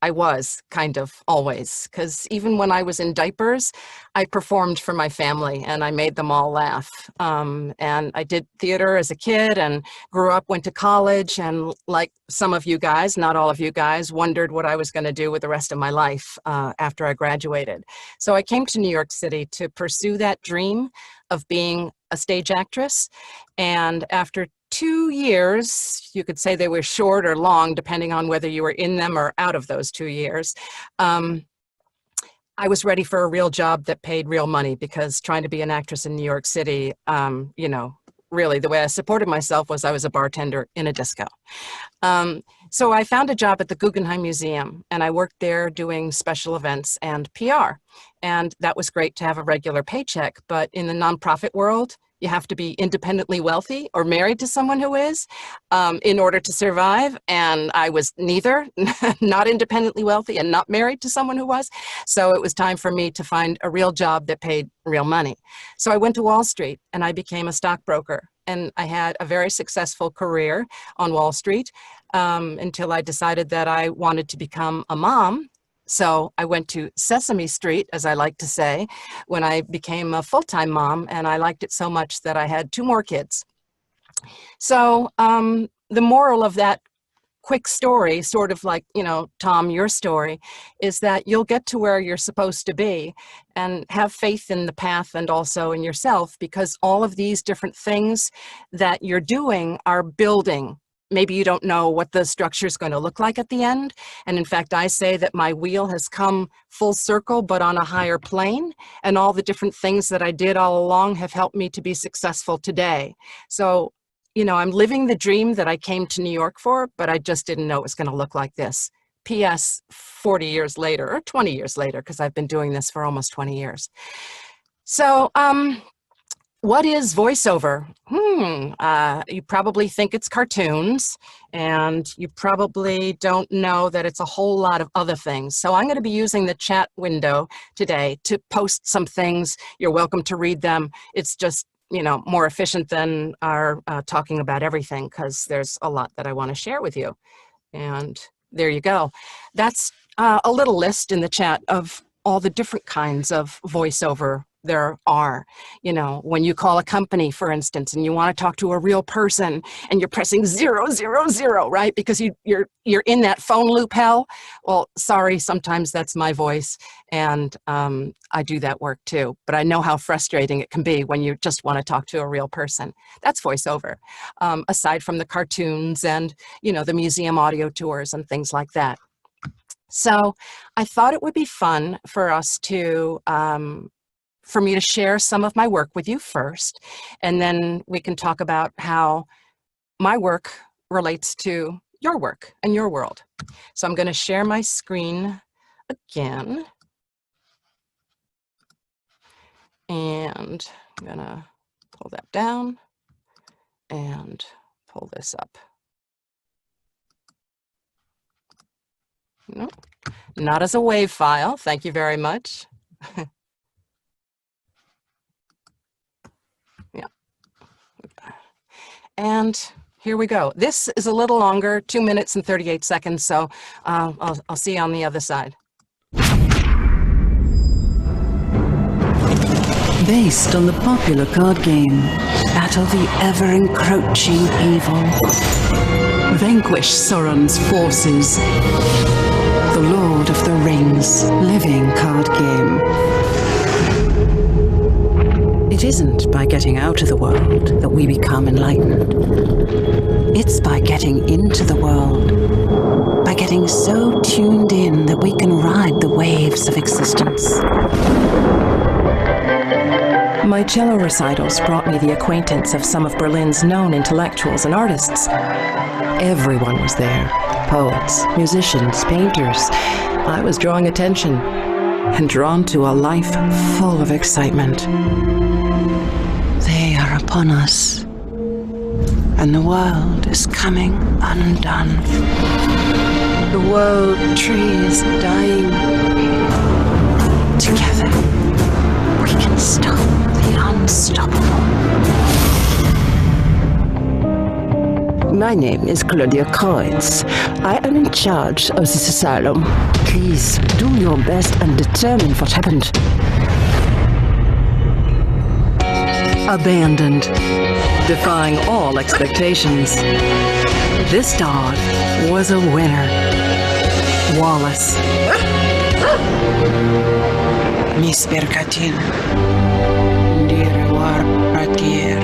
I was kind of always, because even when I was in diapers, I performed for my family and I made them all laugh. And I did theater as a kid and grew up, went to college, and like some of you guys, not all of you guys, wondered what I was going to do with the rest of my life after I graduated. So I came to New York City to pursue that dream of being a stage actress. And after 2 years, you could say they were short or long, depending on whether you were in them or out of those 2 years, I was ready for a real job that paid real money, because trying to be an actress in New York City, you know, really the way I supported myself was I was a bartender in a disco. So I found a job at the Guggenheim Museum, and I worked there doing special events and PR. And that was great to have a regular paycheck, but in the nonprofit world, you have to be independently wealthy or married to someone who is in order to survive. And I was neither, not independently wealthy and not married to someone who was. So it was time for me to find a real job that paid real money. So I went to Wall Street and I became a stockbroker. And I had a very successful career on Wall Street until I decided that I wanted to become a mom. So I went to Sesame Street, as I like to say, when I became a full-time mom, and I liked it so much that I had 2 more kids. So the moral of that quick story, sort of like, you know, Tom, your story, is that you'll get to where you're supposed to be, and have faith in the path and also in yourself, because all of these different things that you're doing are building. Maybe you don't know what the structure is going to look like at the end. And in fact, I say that my wheel has come full circle, but on a higher plane. And all the different things that I did all along have helped me to be successful today. So, you know, I'm living the dream that I came to New York for, but I just didn't know it was going to look like this. P.S. 40 years later, or 20 years later, because I've been doing this for almost 20 years. So, what is voiceover? You probably think it's cartoons, and you probably don't know that it's a whole lot of other things. So I'm going to be using the chat window today to post some things. You're welcome to read them. It's just, you know, more efficient than our talking about everything, because there's a lot that I want to share with you. And there you go. That's a little list in the chat of all the different kinds of voiceover there are. You know, when you call a company, for instance, and you want to talk to a real person, and you're pressing 000, right? Because you're in that phone loop hell. Well, sorry, sometimes that's my voice, and I do that work too. But I know how frustrating it can be when you just want to talk to a real person. That's voiceover. Aside from the cartoons and, you know, the museum audio tours and things like that. So I thought it would be fun for us to for me to share some of my work with you first, and then we can talk about how my work relates to your work and your world. So I'm going to share my screen again, and I'm going to pull that down and pull this up. No, not as a WAV file. Thank you very much. And here we go. This is a little longer, 2 minutes and 38 seconds, so I'll see you on the other side. Based on the popular card game, battle the ever-encroaching evil. Vanquish Sauron's forces. The Lord of the Rings living card game. It isn't by getting out of the world that we become enlightened. It's by getting into the world, by getting so tuned in that we can ride the waves of existence. My cello recitals brought me the acquaintance of some of Berlin's known intellectuals and artists. Everyone was there. Poets, musicians, painters. I was drawing attention and drawn to a life full of excitement. They are upon us, and the world is coming undone. The world tree is dying. Together, we can stop the unstoppable. My name is Claudia Kreutz. I am in charge of this asylum. Please do your best and determine what happened. Abandoned, defying all expectations. This dog was a winner. Wallace. Miss Berkatin, dir war ratier,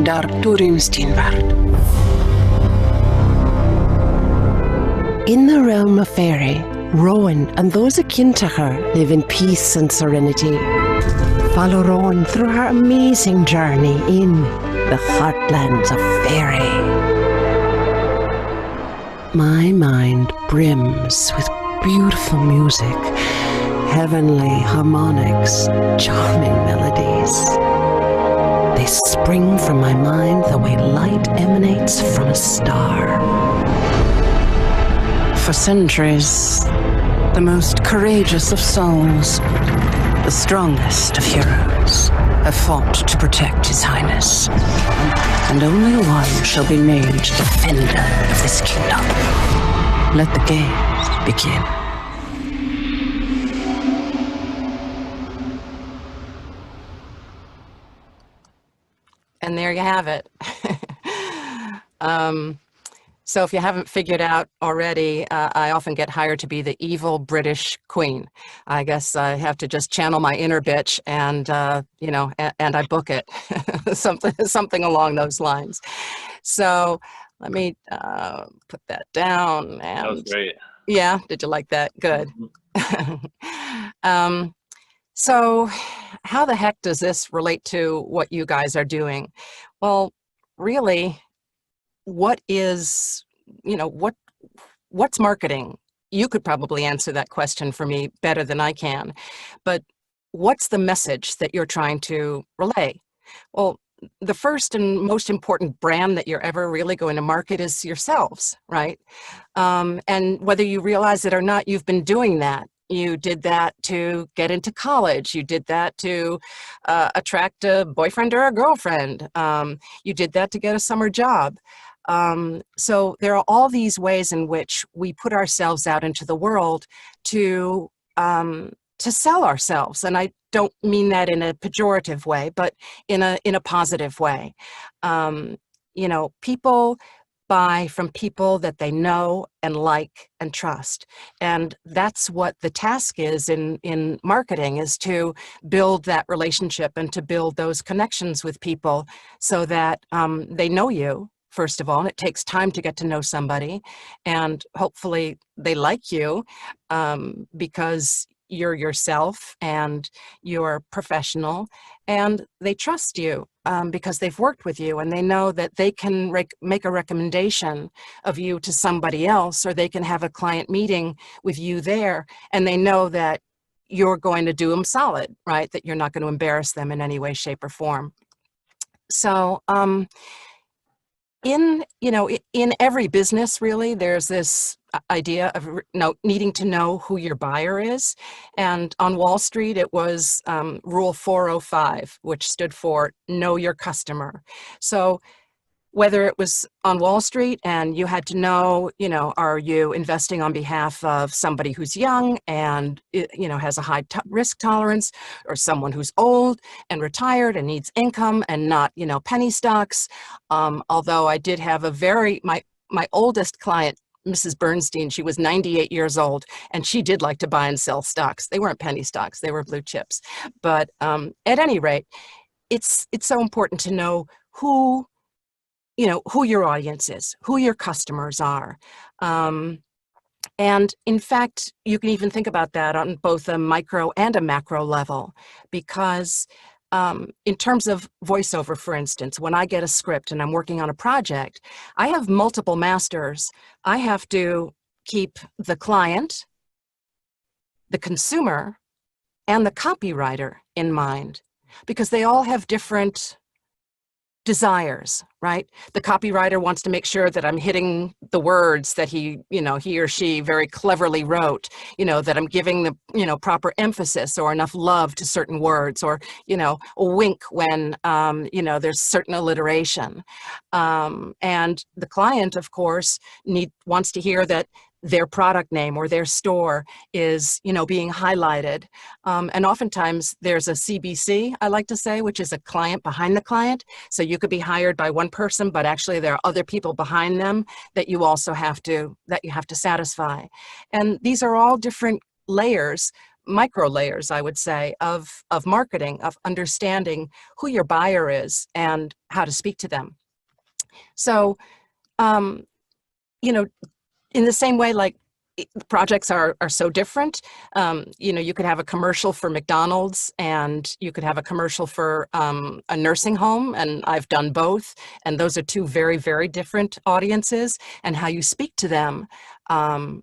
dar turim stinvart. In the realm of fairy, Rowan and those akin to her live in peace and serenity. Follow Rowan through her amazing journey in the heartlands of fairy. My mind brims with beautiful music, heavenly harmonics, charming melodies. They spring from my mind the way light emanates from a star. For centuries, the most courageous of souls, the strongest of heroes, have fought to protect His Highness. And only one shall be named defender of this kingdom. Let the games begin. And there you have it. So if you haven't figured out already, I often get hired to be the evil British queen. I guess I have to just channel my inner bitch and, and I book it, something along those lines. So let me put that down. And, That was great. Yeah, did you like that? Good. So how the heck does this relate to what you guys are doing? Well, really, what's marketing? You could probably answer that question for me better than I can, but what's the message that you're trying to relay? Well, the first and most important brand that you're ever really going to market is yourselves, right? And whether you realize it or not, you've been doing that. You did that to get into college. You did that to attract a boyfriend or a girlfriend. You did that to get a summer job. So there are all these ways in which we put ourselves out into the world to sell ourselves. And I don't mean that in a pejorative way, but in a positive way. People buy from people that they know and like and trust. And that's what the task is in marketing, is to build that relationship and to build those connections with people so that they know you, first of all. And it takes time to get to know somebody. And hopefully they like you because you're yourself and you're professional, and they trust you because they've worked with you and they know that they can make a recommendation of you to somebody else, or they can have a client meeting with you there, and they know that you're going to do them solid, right? That you're not going to embarrass them in any way, shape, or form. So in every business, really, there's this idea of needing to know who your buyer is. And on Wall Street, it was Rule 405, which stood for know your customer. So whether it was on Wall Street and you had to know, are you investing on behalf of somebody who's young and, has a high risk tolerance, or someone who's old and retired and needs income and not, penny stocks. Although I did have my oldest client, Mrs. Bernstein, she was 98 years old, and she did like to buy and sell stocks. They weren't penny stocks, they were blue chips. But at any rate, it's so important to know who your audience is, who your customers are. And in fact, you can even think about that on both a micro and a macro level, because in terms of voiceover, for instance, when I get a script and I'm working on a project, I have multiple masters. I have to keep the client, the consumer, and the copywriter in mind, because they all have different desires, right? The copywriter wants to make sure that I'm hitting the words that he or she very cleverly wrote, that I'm giving the, proper emphasis or enough love to certain words, or, a wink when, there's certain alliteration. And the client, of course, wants to hear that their product name or their store is, being highlighted. And oftentimes there's a CBC, I like to say, which is a client behind the client. So you could be hired by one person, but actually there are other people behind them that you also have to satisfy. And these are all different layers, micro layers, I would say, of marketing, of understanding who your buyer is and how to speak to them. So, in the same way, like projects are so different. You could have a commercial for McDonald's and you could have a commercial for a nursing home, and I've done both. And those are two very, very different audiences, and how you speak to them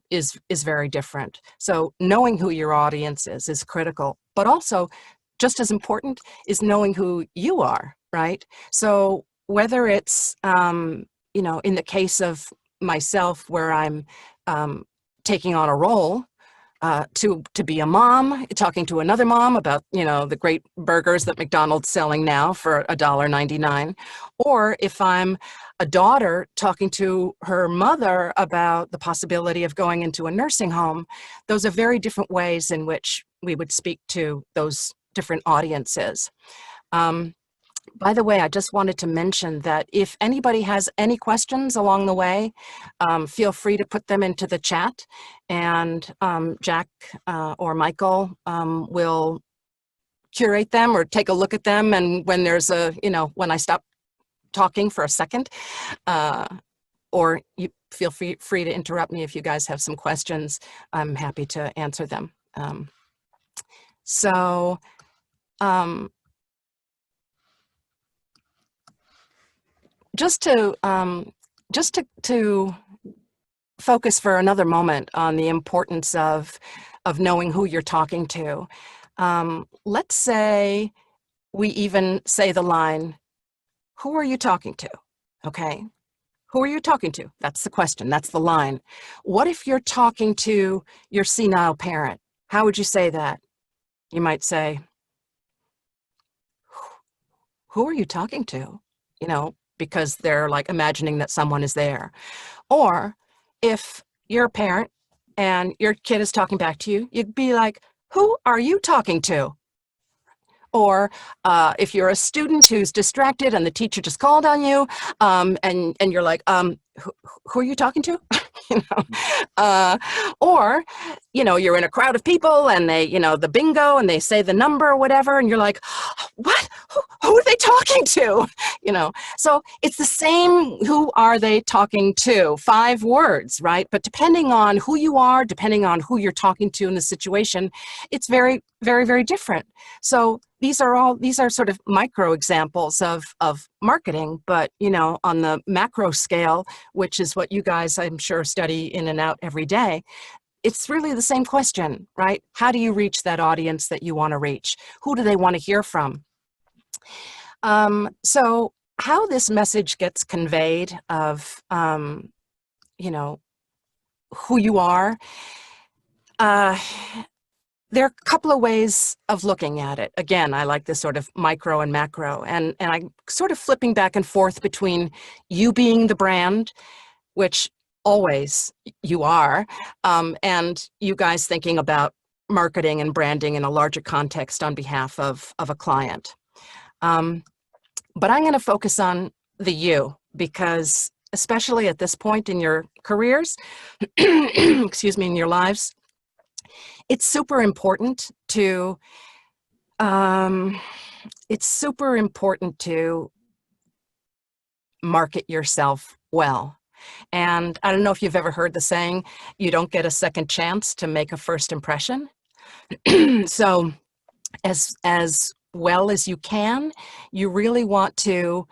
is very different. So knowing who your audience is critical, but also just as important is knowing who you are, right? So whether it's, in the case of myself, where I'm taking on a role to be a mom, talking to another mom about, the great burgers that McDonald's selling now for $1.99, or if I'm a daughter talking to her mother about the possibility of going into a nursing home, those are very different ways in which we would speak to those different audiences. By the way, I just wanted to mention that if anybody has any questions along the way, feel free to put them into the chat, and Jack or Michael will curate them or take a look at them. And when there's when I stop talking for a second, or you feel free to interrupt me if you guys have some questions, I'm happy to answer them. Just to focus for another moment on the importance of knowing who you're talking to. Let's say we even say the line, "Who are you talking to?" Okay. Who are you talking to? That's the question. That's the line. What if you're talking to your senile parent? How would you say that? You might say, "Who are you talking to?" Because they're like imagining that someone is there. Or if you're a parent and your kid is talking back to you, you'd be like, "Who are you talking to?" Or if you're a student who's distracted and the teacher just called on you, and you're like, who are you talking to? Or, you're in a crowd of people and they, the bingo, and they say the number or whatever, and you're like, what? Who are they talking to? So it's the same, who are they talking to? 5 words, right? But depending on who you are, depending on who you're talking to in the situation, it's very, very, very different. So these are sort of micro examples of marketing, but, on the macro scale, which is what you guys, I'm sure, study in and out every day, it's really the same question, right? How do you reach that audience that you want to reach? Who do they want to hear from? So how this message gets conveyed of, who you are, there are a couple of ways of looking at it. Again, I like this sort of micro and macro, and I'm sort of flipping back and forth between you being the brand, which always you are, and you guys thinking about marketing and branding in a larger context on behalf of a client. But I'm going to focus on the you, because especially at this point in your careers, excuse me, in your lives, it's super important to market yourself well. And I don't know if you've ever heard the saying, you don't get a second chance to make a first impression. So as well as you can, you really want to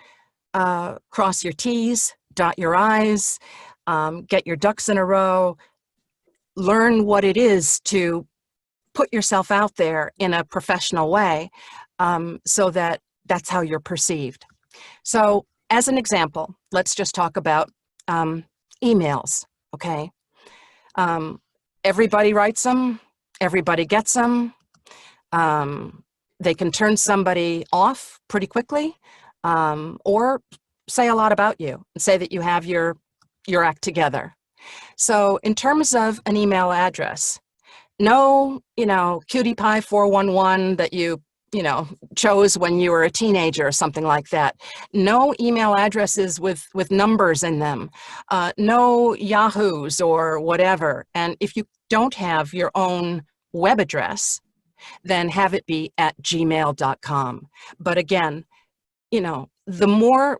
cross your T's, dot your I's, get your ducks in a row, learn what it is to put yourself out there in a professional way, so that that's how you're perceived. So as an example, let's just talk about emails, okay? Everybody writes them, everybody gets them. They can turn somebody off pretty quickly, or say a lot about you and say that you have your act together. So in terms of an email address, no, cutie pie 411 that you chose when you were a teenager or something like that. No email addresses with numbers in them. No Yahoos or whatever. And if you don't have your own web address, then have it be at gmail.com. But again, the more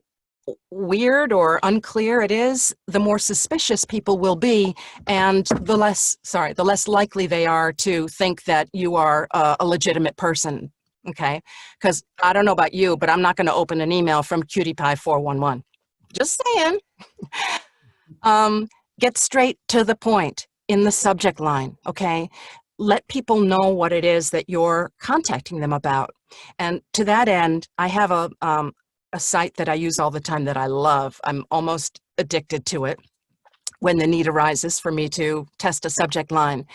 weird or unclear it is, the more suspicious people will be, and the less likely they are to think that you are a legitimate person, okay? Because I don't know about you, but I'm not going to open an email from Cutie Pie 411. Just saying. Get straight to the point in the subject line, okay? Let people know what it is that you're contacting them about. And to that end, I have a site that I use all the time that I love. I'm almost addicted to it when the need arises for me to test a subject line.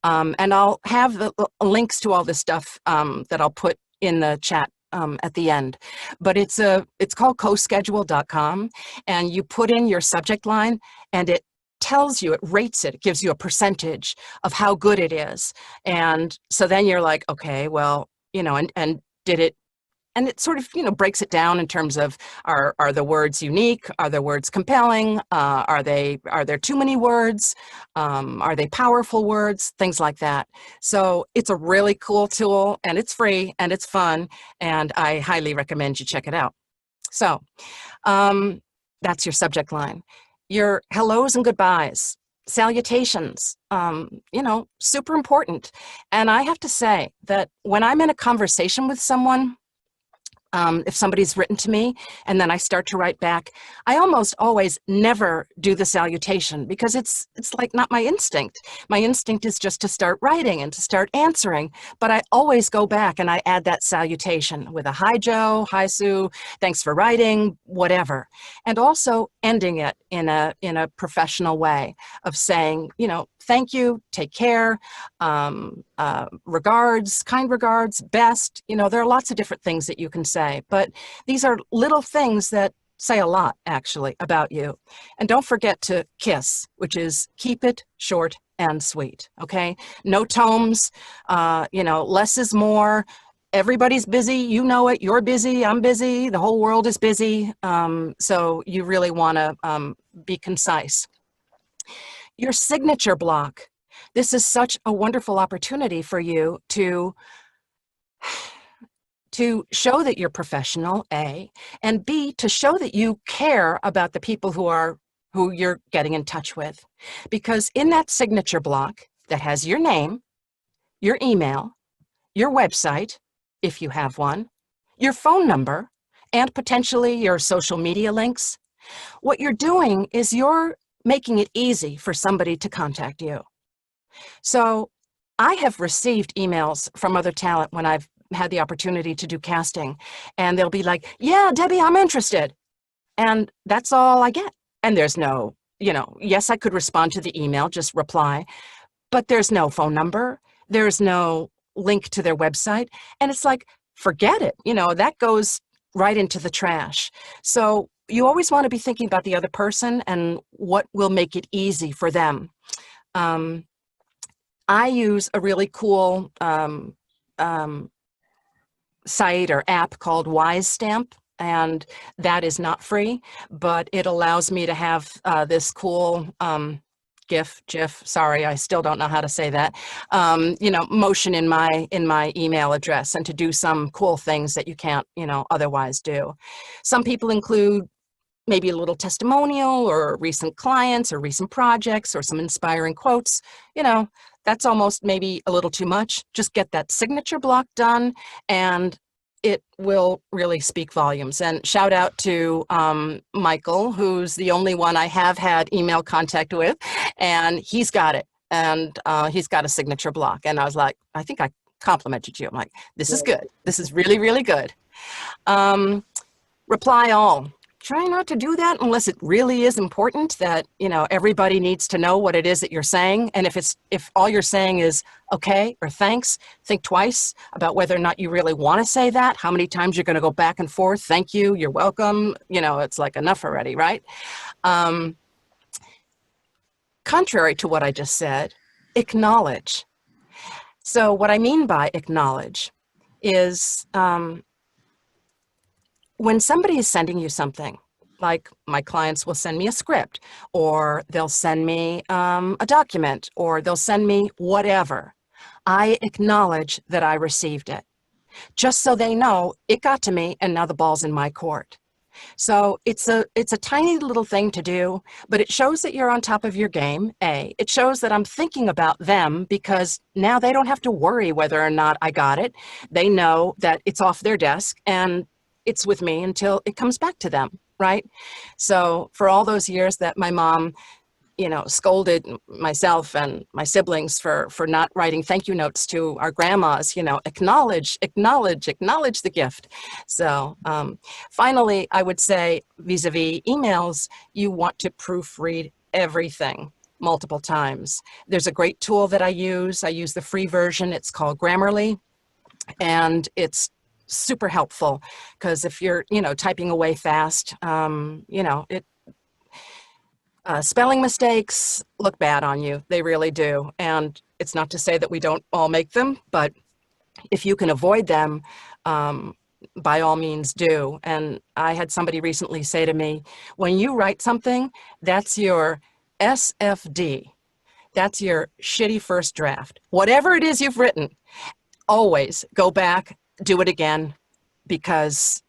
And I'll have the links to all this stuff that I'll put in the chat at the end. But it's called coschedule.com, and you put in your subject line and it tells you, it rates it, it gives you a percentage of how good it is. And so then you're like, okay, well, and did it, and it sort of, breaks it down in terms of, are the words unique? Are the words compelling? Are there too many words? Are they powerful words? Things like that. So it's a really cool tool, and it's free and it's fun, and I highly recommend you check it out. So that's your subject line. Your hellos and goodbyes, salutations, super important. And I have to say that when I'm in a conversation with someone, if somebody's written to me and then I start to write back, I almost always never do the salutation, because it's like not my instinct. My instinct is just to start writing and to start answering, but I always go back and I add that salutation with a hi Joe, hi Sue, thanks for writing, whatever. And also ending it in a professional way of saying, thank you, take care, regards, kind regards, best. There are lots of different things that you can say, but these are little things that say a lot, actually, about you. And don't forget to KISS, which is keep it short and sweet, okay? No tomes, less is more. Everybody's busy, you know it, you're busy, I'm busy, the whole world is busy. So you really want to be concise. Your signature block. This is such a wonderful opportunity for you to show that you're professional, A, and B, to show that you care about the people who you're getting in touch with. Because in that signature block that has your name, your email, your website, if you have one, your phone number, and potentially your social media links, what you're doing is you're making it easy for somebody to contact you. So I have received emails from other talent when I've had the opportunity to do casting, and they'll be like, yeah, Debbie, I'm interested. And that's all I get. And there's no, yes, I could respond to the email, just reply, but there's no phone number. There's no link to their website. And it's like, forget it. That goes right into the trash. So you always want to be thinking about the other person and what will make it easy for them. I use a really cool site or app called Wise Stamp, and that is not free, but it allows me to have this cool GIF, sorry, I still don't know how to say that, motion in my email address, and to do some cool things that you can't, otherwise do. Some people include maybe a little testimonial or recent clients or recent projects or some inspiring quotes. That's almost maybe a little too much. Just get that signature block done, and it will really speak volumes. And shout out to Michael, who's the only one I have had email contact with, and he's got it. And he's got a signature block. And I was like, I think I complimented you. I'm like, this is good. This is really, really good. Reply all. Try not to do that unless it really is important that, everybody needs to know what it is that you're saying. And if all you're saying is okay or thanks, think twice about whether or not you really want to say that, how many times you're going to go back and forth. Thank you, you're welcome. It's like enough already, right? Contrary to what I just said, acknowledge. So what I mean by acknowledge is when somebody is sending you something, like my clients will send me a script, or they'll send me a document, or they'll send me whatever, I acknowledge that I received it, just so they know it got to me and now the ball's in my court. So it's a tiny little thing to do, but it shows that you're on top of your game, A. It shows that I'm thinking about them because now they don't have to worry whether or not I got it. They know that it's off their desk and it's with me until it comes back to them, right? So for all those years that my mom, scolded myself and my siblings for not writing thank you notes to our grandmas, acknowledge the gift. So finally, I would say vis-a-vis emails, you want to proofread everything multiple times. There's a great tool that I use. I use the free version. It's called Grammarly, and it's super helpful because if you're, typing away fast, spelling mistakes look bad on you. They really do. And it's not to say that we don't all make them, but if you can avoid them, by all means do. And I had somebody recently say to me, when you write something, that's your SFD. That's your shitty first draft. Whatever it is you've written, always go back, do it again, because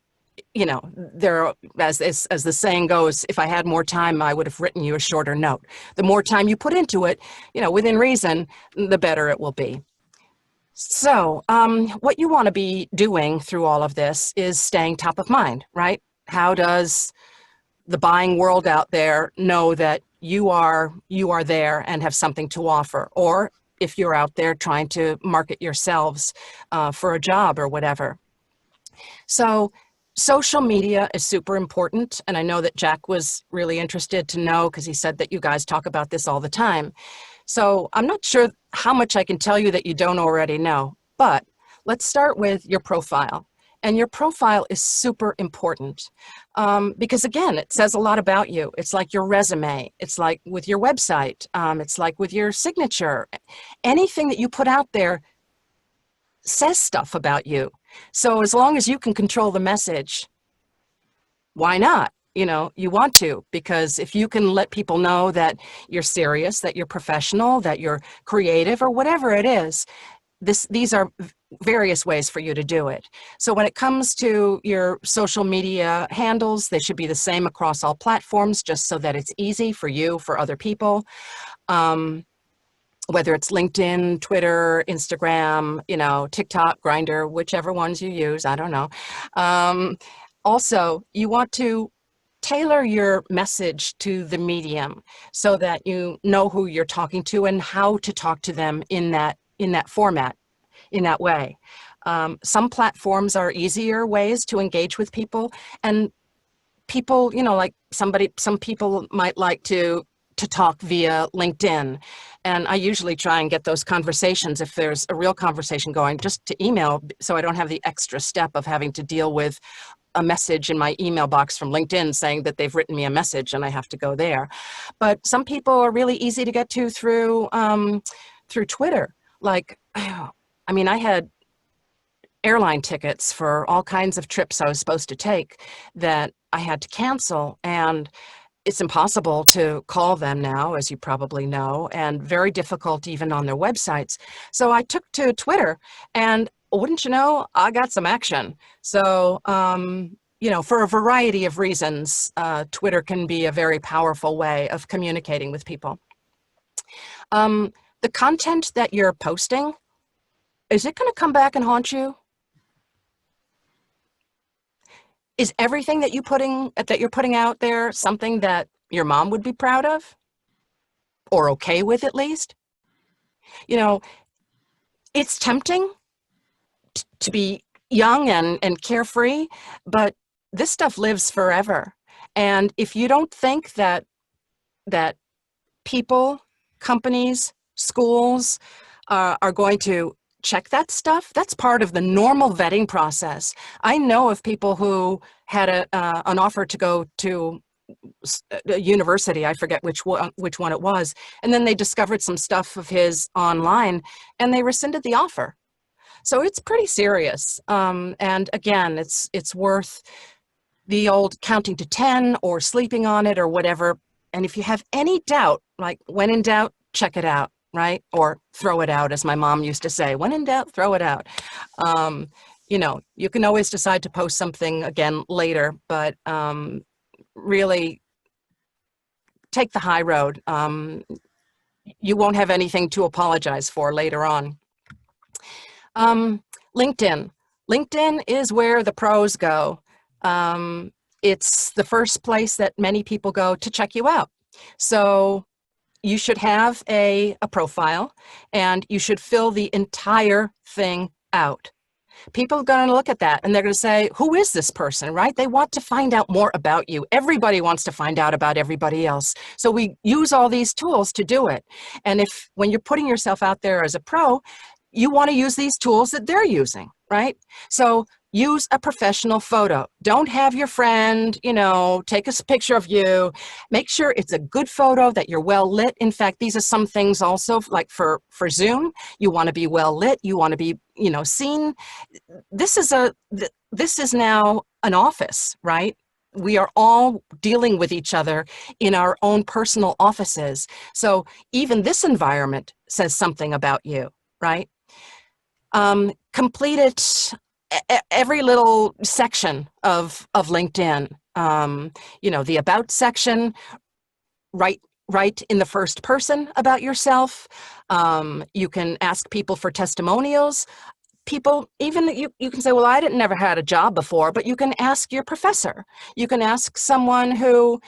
there, as the saying goes, if I had more time, I would have written you a shorter note. The more time you put into it, within reason, the better it will be. So what you want to be doing through all of this is staying top of mind, right? How does the buying world out there know that you are there and have something to offer? Or if you're out there trying to market yourselves for a job or whatever. So social media is super important, and I know that Jack was really interested to know because he said that you guys talk about this all the time. So I'm not sure how much I can tell you that you don't already know, but let's start with your profile. And your profile is super important because, again, it says a lot about you. It's like your resume. It's like with your website. It's like with your signature. Anything that you put out there says stuff about you. So as long as you can control the message, why not? You want to, because if you can let people know that you're serious, that you're professional, that you're creative, or whatever it is, these are various ways for you to do it. So when it comes to your social media handles, they should be the same across all platforms, just so that it's easy for you, for other people. Whether it's LinkedIn, Twitter, Instagram, TikTok, Grindr, whichever ones you use, I don't know. Also, you want to tailor your message to the medium so that you know who you're talking to and how to talk to them in that format, in that way. Some platforms are easier ways to engage with people, and people, like some people might like to talk via LinkedIn. And I usually try and get those conversations, if there's a real conversation going, just to email, so I don't have the extra step of having to deal with a message in my email box from LinkedIn saying that they've written me a message and I have to go there. But some people are really easy to get to through Twitter. Like, I had airline tickets for all kinds of trips I was supposed to take that I had to cancel, and it's impossible to call them now, as you probably know, and very difficult even on their websites. So I took to Twitter, and wouldn't you know, I got some action. So, for a variety of reasons, Twitter can be a very powerful way of communicating with people. The content that you're posting, is it going to come back and haunt you? Is everything that you're putting out there something that your mom would be proud of, or okay with at least? It's tempting to be young and carefree, but this stuff lives forever. And if you don't think that people, companies, schools are going to check that stuff, that's part of the normal vetting process. I know of people who had an offer to go to a university, I forget which one it was, and then they discovered some stuff of his online and they rescinded the offer. So it's pretty serious. And again, it's worth the old counting to 10 or sleeping on it or whatever. And if you have any doubt, like when in doubt, check it out, right? Or throw it out, as my mom used to say, when in doubt, throw it out. You know, you can always decide to post something again later, but really take the high road. You won't have anything to apologize for later on. LinkedIn. LinkedIn is where the pros go. It's the first place that many people go to check you out. So you should have a profile and you should fill the entire thing out. People are going to look at that and they're going to say, who is this person, right? They want to find out more about you. Everybody wants to find out about everybody else. So we use all these tools to do it. And when you're putting yourself out there as a pro, you want to use these tools that they're using, right? So use a professional photo. Don't have your friend, you know, take a picture of you. Make sure it's a good photo, that you're well lit. In fact, these are some things also, like for Zoom, you want to be well lit. You want to be, you know, seen. This is now an office, right? We are all dealing with each other in our own personal offices. So even this environment says something about you, right? Complete it, every little section of LinkedIn. You know, the about section, write in the first person about yourself. You can ask people for testimonials. People, even you can say, well, I never had a job before, but you can ask your professor. You can ask someone who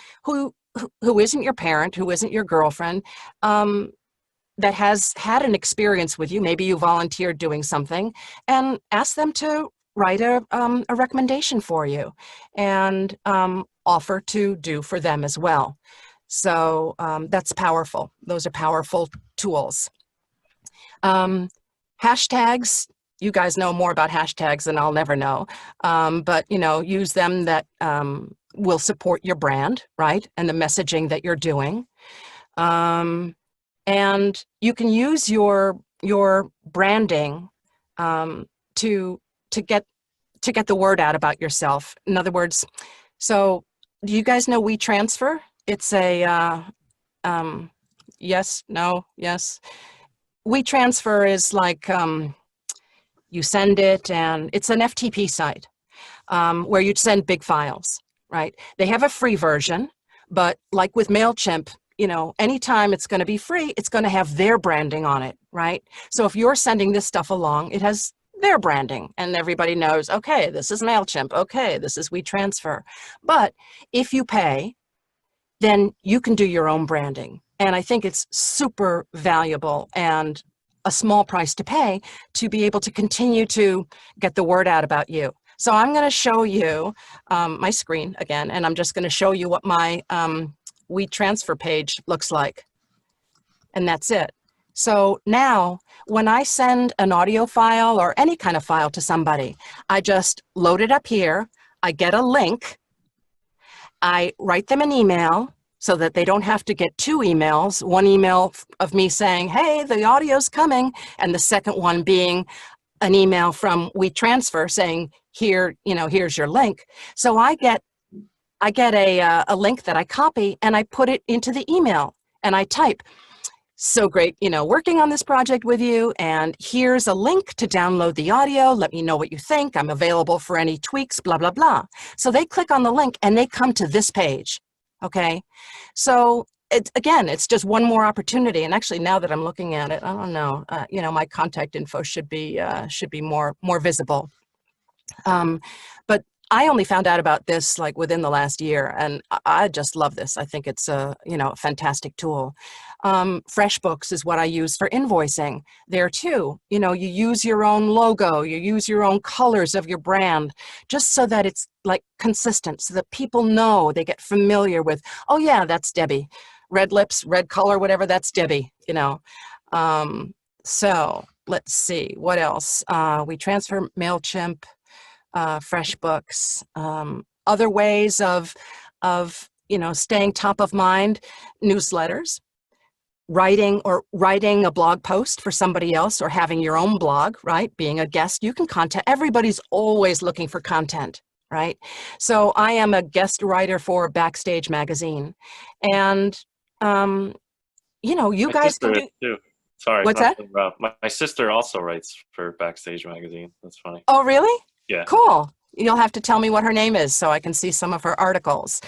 isn't your parent, who isn't your girlfriend, that has had an experience with you. Maybe you volunteered doing something, and ask them to write a recommendation for you and offer to do for them as well. So that's powerful. Those are powerful tools. Hashtags, you guys know more about hashtags than I'll never know, but you know, use them that will support your brand, right? And the messaging that you're doing. And you can use your branding to get the word out about yourself. In other words, so do you guys know WeTransfer? It's a yes, no, yes. WeTransfer is like you send it, and it's an FTP site where you'd send big files, right? They have a free version, but like with MailChimp, you know, anytime it's going to be free, it's going to have their branding on it, right? So if you're sending this stuff along, it has their branding, and everybody knows, okay, this is MailChimp, okay, this is WeTransfer. But if you pay, then you can do your own branding. And I think it's super valuable and a small price to pay to be able to continue to get the word out about you. So I'm going to show you my screen again, and I'm just going to show you what my WeTransfer page looks like. And that's it. So now when I send an audio file or any kind of file to somebody, I just load it up here. I get a link. I write them an email so that they don't have to get two emails, one email of me saying, hey, the audio's coming, and the second one being an email from WeTransfer saying, here, you know, here's your link. So I get a link that I copy and I put it into the email and I type, so great, you know, working on this project with you, and here's a link to download the audio. Let me know what you think. I'm available for any tweaks, blah, blah, blah. So they click on the link and they come to this page, okay? So again, it's just one more opportunity. And actually, now that I'm looking at it, I don't know, you know, my contact info should be more visible. But I only found out about this like within the last year, and I just love this. I think it's a, a fantastic tool. FreshBooks is what I use for invoicing there too. You use your own logo, you use your own colors of your brand, just so that it's like consistent, so that people know, they get familiar with, oh yeah, that's Debbie. Red lips, red color, whatever, that's Debbie, So let's see, what else? We transfer MailChimp, FreshBooks, other ways of staying top of mind, newsletters, writing a blog post for somebody else, or having your own blog, right? Being a guest, you can content. Everybody's always looking for content, right? So I am a guest writer for Backstage magazine, and you guys can do. Too. Sorry, what's that? My sister also writes for Backstage magazine. That's funny. Oh, really? Yeah. Cool. You'll have to tell me what her name is so I can see some of her articles.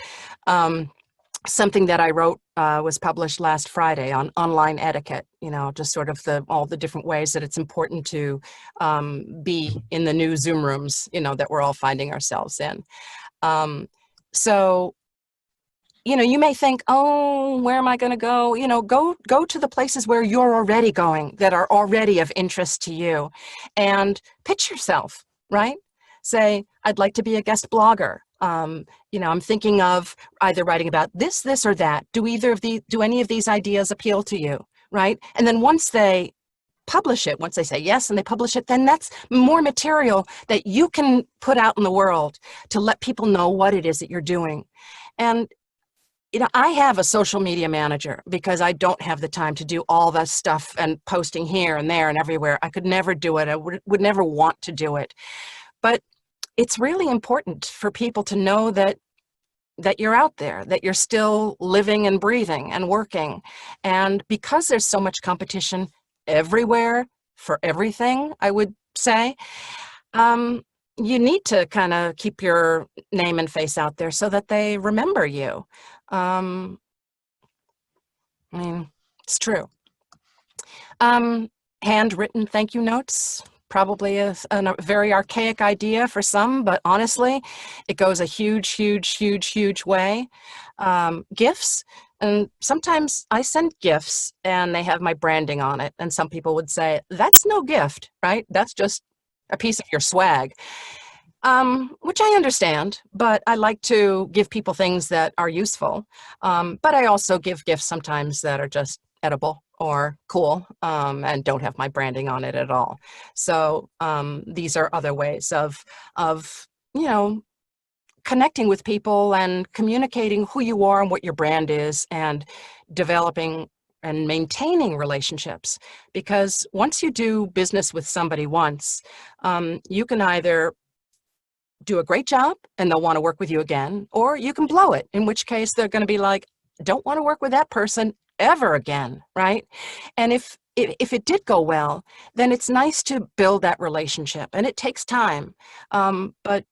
Something that I wrote was published last Friday on online etiquette, just sort of all the different ways that it's important to be in the new Zoom rooms, that we're all finding ourselves in. So, you may think, oh, where am I going to go? Go to the places where you're already going, that are already of interest to you, and pitch yourself, right? Say, I'd like to be a guest blogger. I'm thinking of either writing about this, or that. Do any of these ideas appeal to you, right? And then once they publish it, once they say yes and they publish it, then that's more material that you can put out in the world to let people know what it is that you're doing. And I have a social media manager because I don't have the time to do all the stuff and posting here and there and everywhere. I could never do it. I would never want to do it. But it's really important for people to know that you're out there, that you're still living and breathing and working. And because there's so much competition everywhere for everything, I would say, you need to kind of keep your name and face out there so that they remember you. It's true. Handwritten thank you notes. Probably a very archaic idea for some, but honestly, it goes a huge, huge, huge, huge way. Gifts, and sometimes I send gifts and they have my branding on it, and some people would say, that's no gift, right? That's just a piece of your swag, which I understand, but I like to give people things that are useful. But I also give gifts sometimes that are just edible or cool, and don't have my branding on it at all. So these are other ways of connecting with people and communicating who you are and what your brand is, and developing and maintaining relationships. Because once you do business with somebody once, you can either do a great job and they'll want to work with you again, or you can blow it, in which case they're going to be like, don't want to work with that person ever again, right? And if it did go well, then it's nice to build that relationship, and it takes time. But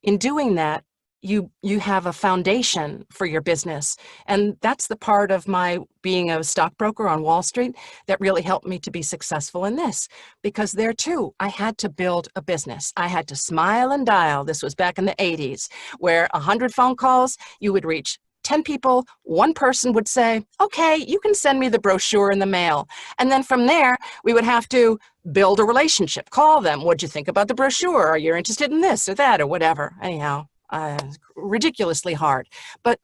in doing that, you have a foundation for your business. And that's the part of my being a stockbroker on Wall Street that really helped me to be successful in this, because there too, I had to build a business. I had to smile and dial. This was back in the 80s, where 100 phone calls, you would reach 10 people, one person would say, okay, you can send me the brochure in the mail. And then from there, we would have to build a relationship, call them. What'd you think about the brochure? Are you interested in this or that or whatever? Anyhow, ridiculously hard, but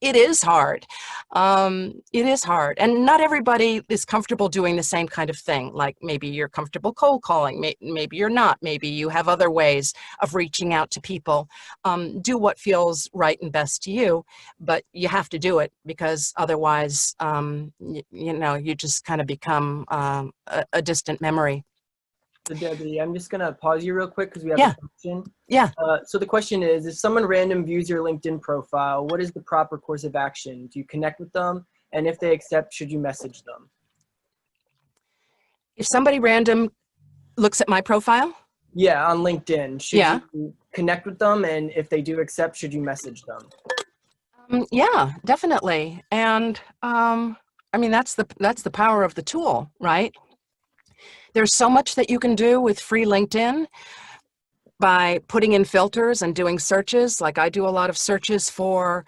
it is hard. It is hard. And not everybody is comfortable doing the same kind of thing. Like maybe you're comfortable cold calling, maybe you're not. Maybe you have other ways of reaching out to people. Do what feels right and best to you, but you have to do it, because otherwise, you just kind of become a distant memory. So Debbie, I'm just gonna pause you real quick because we have Yeah. a question. Yeah. So the question is, if someone random views your LinkedIn profile, what is the proper course of action? Do you connect with them? And if they accept, should you message them? If somebody random looks at my profile? Yeah, on LinkedIn. Should Yeah. you connect with them? And if they do accept, should you message them? Yeah, definitely. And that's the power of the tool, right? There's so much that you can do with free LinkedIn, by putting in filters and doing searches. Like I do a lot of searches for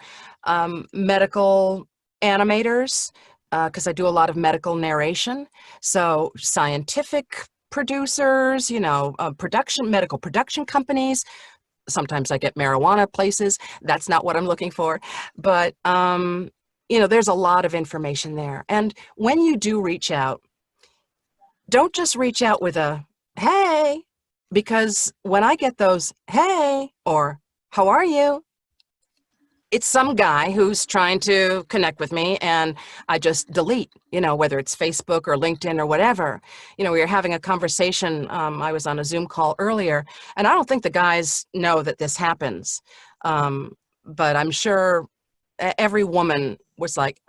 medical animators because I do a lot of medical narration. So scientific producers, medical production companies. Sometimes I get marijuana places. That's not what I'm looking for. But, there's a lot of information there. And when you do reach out, don't just reach out with a, hey, because when I get those, hey, or how are you? It's some guy who's trying to connect with me and I just delete, whether it's Facebook or LinkedIn or whatever. We were having a conversation. I was on a Zoom call earlier, and I don't think the guys know that this happens. But I'm sure every woman was like,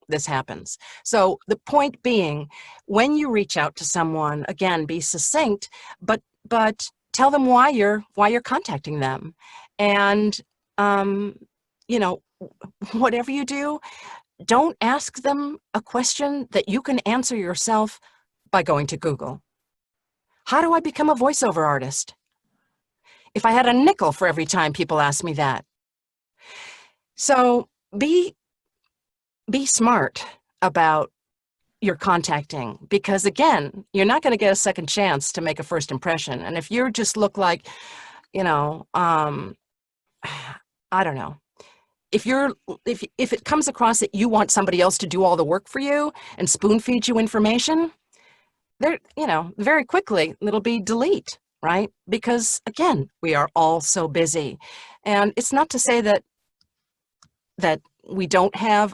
this happens. So the point being, when you reach out to someone, again, be succinct, but tell them why you're contacting them. And whatever you do, don't ask them a question that you can answer yourself by going to Google. How do I become a voiceover artist? If I had a nickel for every time people ask me that. So be smart about your contacting, because again, you're not going to get a second chance to make a first impression. And if you just look like, I don't know, if it comes across that you want somebody else to do all the work for you and spoon feed you information, there, very quickly it'll be delete, right? Because again, we are all so busy. And it's not to say that I don't have,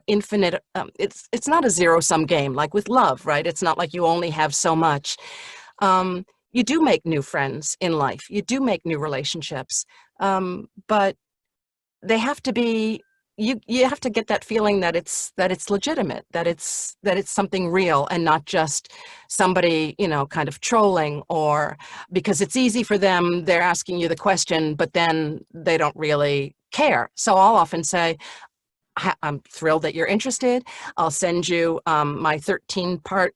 infinite, it's not a zero-sum game like with love, right? It's not like you only have so much. You do make new friends in life. You do make new relationships. But they have to be, you have to get that feeling that it's legitimate, that it's something real and not just somebody, kind of trolling, or because it's easy for them, they're asking you the question, but then they don't really care. So I'll often say, I'm thrilled that you're interested. I'll send you my 13-part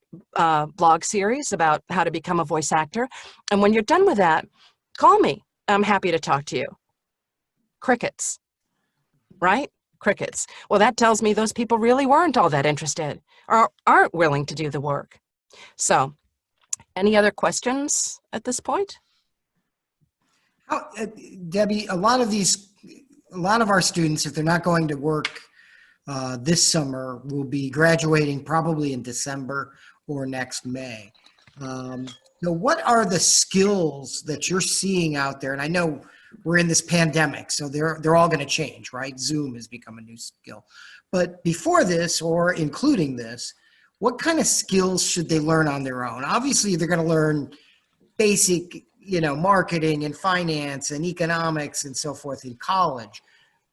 blog series about how to become a voice actor. And when you're done with that, call me. I'm happy to talk to you. Crickets, right? Crickets. Well, that tells me those people really weren't all that interested or aren't willing to do the work. So any other questions at this point? Debbie, a lot of our students, if they're not going to work this summer, will be graduating probably in December or next May. So what are the skills that you're seeing out there? And I know we're in this pandemic, so they're all going to change, right? Zoom has become a new skill. But before this, or including this, what kind of skills should they learn on their own? Obviously, they're going to learn basic, marketing and finance and economics and so forth in college.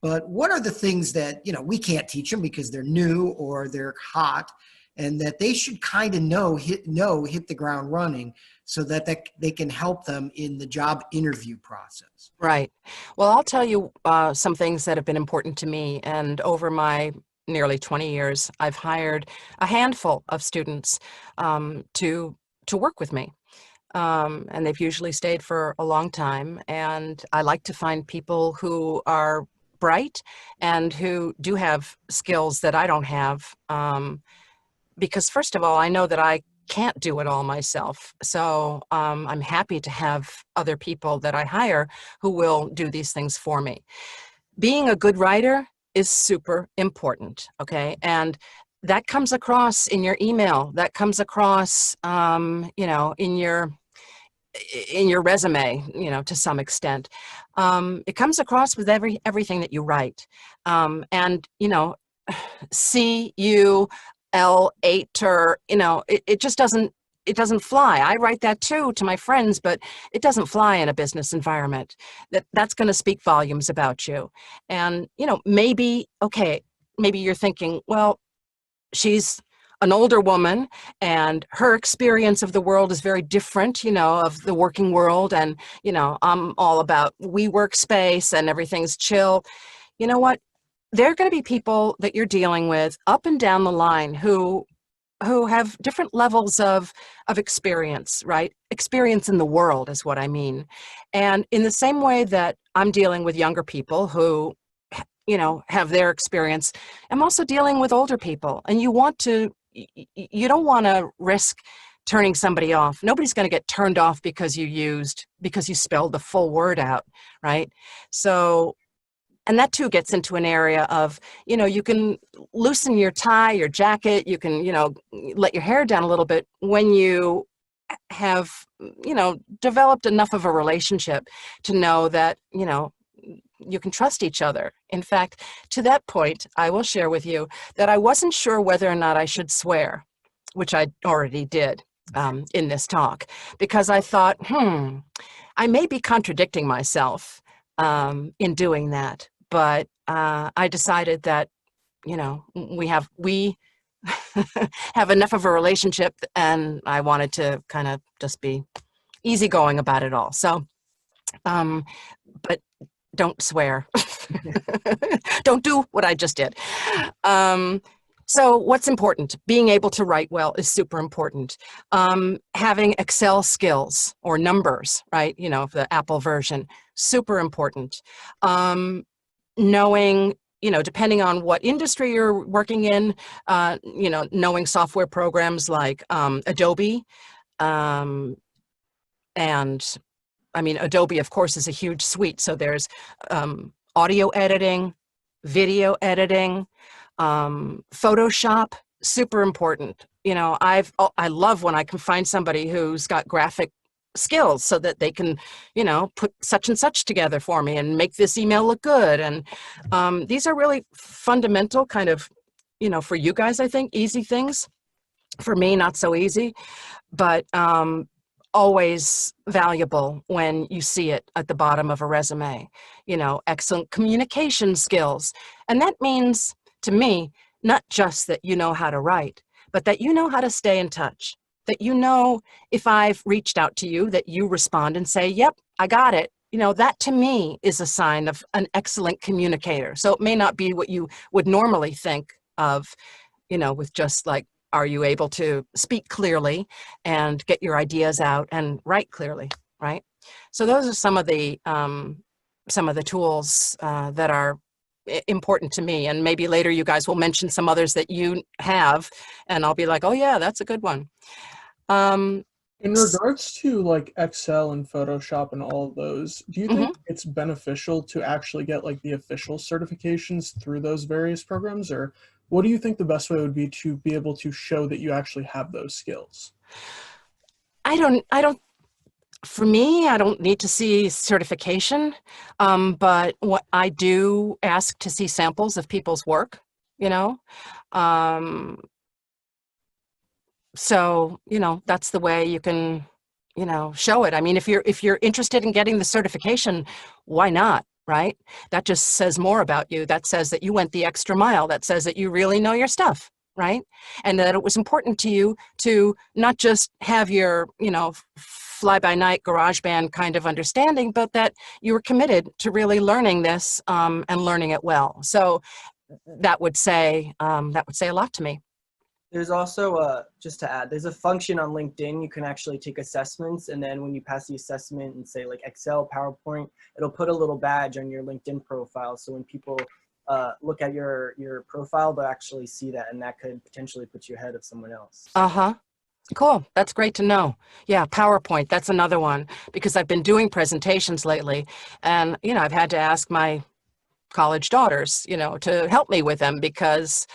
But what are the things that, we can't teach them because they're new or they're hot, and that they should kind of hit the ground running so that they can help them in the job interview process? Right. Well, I'll tell you some things that have been important to me. And over my nearly 20 years, I've hired a handful of students to work with me. And they've usually stayed for a long time. And I like to find people who are bright and who do have skills that I don't have. Because first of all, I know that I can't do it all myself. So I'm happy to have other people that I hire who will do these things for me. Being a good writer is super important, okay? And that comes across in your email. That comes across, in your resume, to some extent. It comes across with everything that you write. And, CUL8 or, it just doesn't fly. I write that too to my friends, but it doesn't fly in a business environment. That's going to speak volumes about you. And, maybe you're thinking, well, she's an older woman and her experience of the world is very different, of the working world. And, I'm all about WeWorkspace and everything's chill. You know what? There are going to be people that you're dealing with up and down the line who who have different levels of experience, right? Experience in the world is what I mean. And in the same way that I'm dealing with younger people who, have their experience, I'm also dealing with older people. And you don't want to risk turning somebody off. Nobody's going to get turned off because you spelled the full word out, right? So, and that too gets into an area of, you can loosen your tie, your jacket, you can, let your hair down a little bit when you have, developed enough of a relationship to know that, you can trust each other. In fact, to that point, I will share with you that I wasn't sure whether or not I should swear, which I already did in this talk, because I thought, I may be contradicting myself in doing that. But I decided that, we have enough of a relationship, and I wanted to kind of just be easygoing about it all. So, but don't swear. Don't do what I just did. So what's important? Being able to write well is super important. Having Excel skills or numbers, right? The Apple version, super important. Knowing, depending on what industry you're working in, knowing software programs like Adobe. And I mean, Adobe, of course, is a huge suite. So there's audio editing, video editing, Photoshop, super important. I love when I can find somebody who's got graphic skills so that they can, put such and such together for me and make this email look good. And these are really fundamental kind of, for you guys, I think, easy things. For me, not so easy, but always valuable when you see it at the bottom of a resume. Excellent communication skills. And that means, to me, not just that you know how to write, but that you know how to stay in touch. That if I've reached out to you, that you respond and say, yep, I got it. That to me is a sign of an excellent communicator. So it may not be what you would normally think of, with just like, are you able to speak clearly and get your ideas out and write clearly, right? So those are some of the tools that are important to me. And maybe later you guys will mention some others that you have, and I'll be like, oh yeah, that's a good one. In regards to like Excel and Photoshop and all of those, do you think it's beneficial to actually get like the official certifications through those various programs, or what do you think the best way would be to be able to show that you actually have those skills? For me, I don't need to see certification, but what I do ask to see samples of people's work, so, that's the way you can, show it. I mean, if you're interested in getting the certification, why not? Right? That just says more about you. That says that you went the extra mile. That says that you really know your stuff, right? And that it was important to you to not just have your, fly-by-night garage band kind of understanding, but that you were committed to really learning this and learning it well. So that would say a lot to me. There's also, just to add, there's a function on LinkedIn. You can actually take assessments, and then when you pass the assessment and say like Excel, PowerPoint, it'll put a little badge on your LinkedIn profile. So when people look at your profile, they'll actually see that, and that could potentially put you ahead of someone else. Cool. That's great to know. Yeah, PowerPoint, that's another one, because I've been doing presentations lately, and, I've had to ask my college daughters, to help me with them because,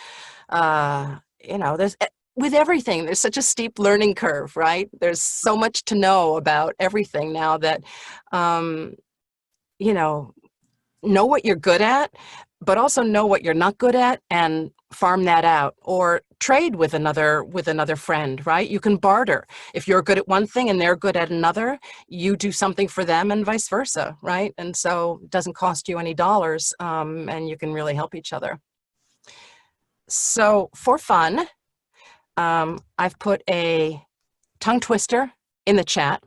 there's with everything, there's such a steep learning curve, right? There's so much to know about everything now that, know what you're good at, but also know what you're not good at and farm that out, or trade with another friend, right? You can barter. If you're good at one thing and they're good at another, you do something for them and vice versa, right? And so it doesn't cost you any dollars, and you can really help each other. So for fun, I've put a tongue twister in the chat,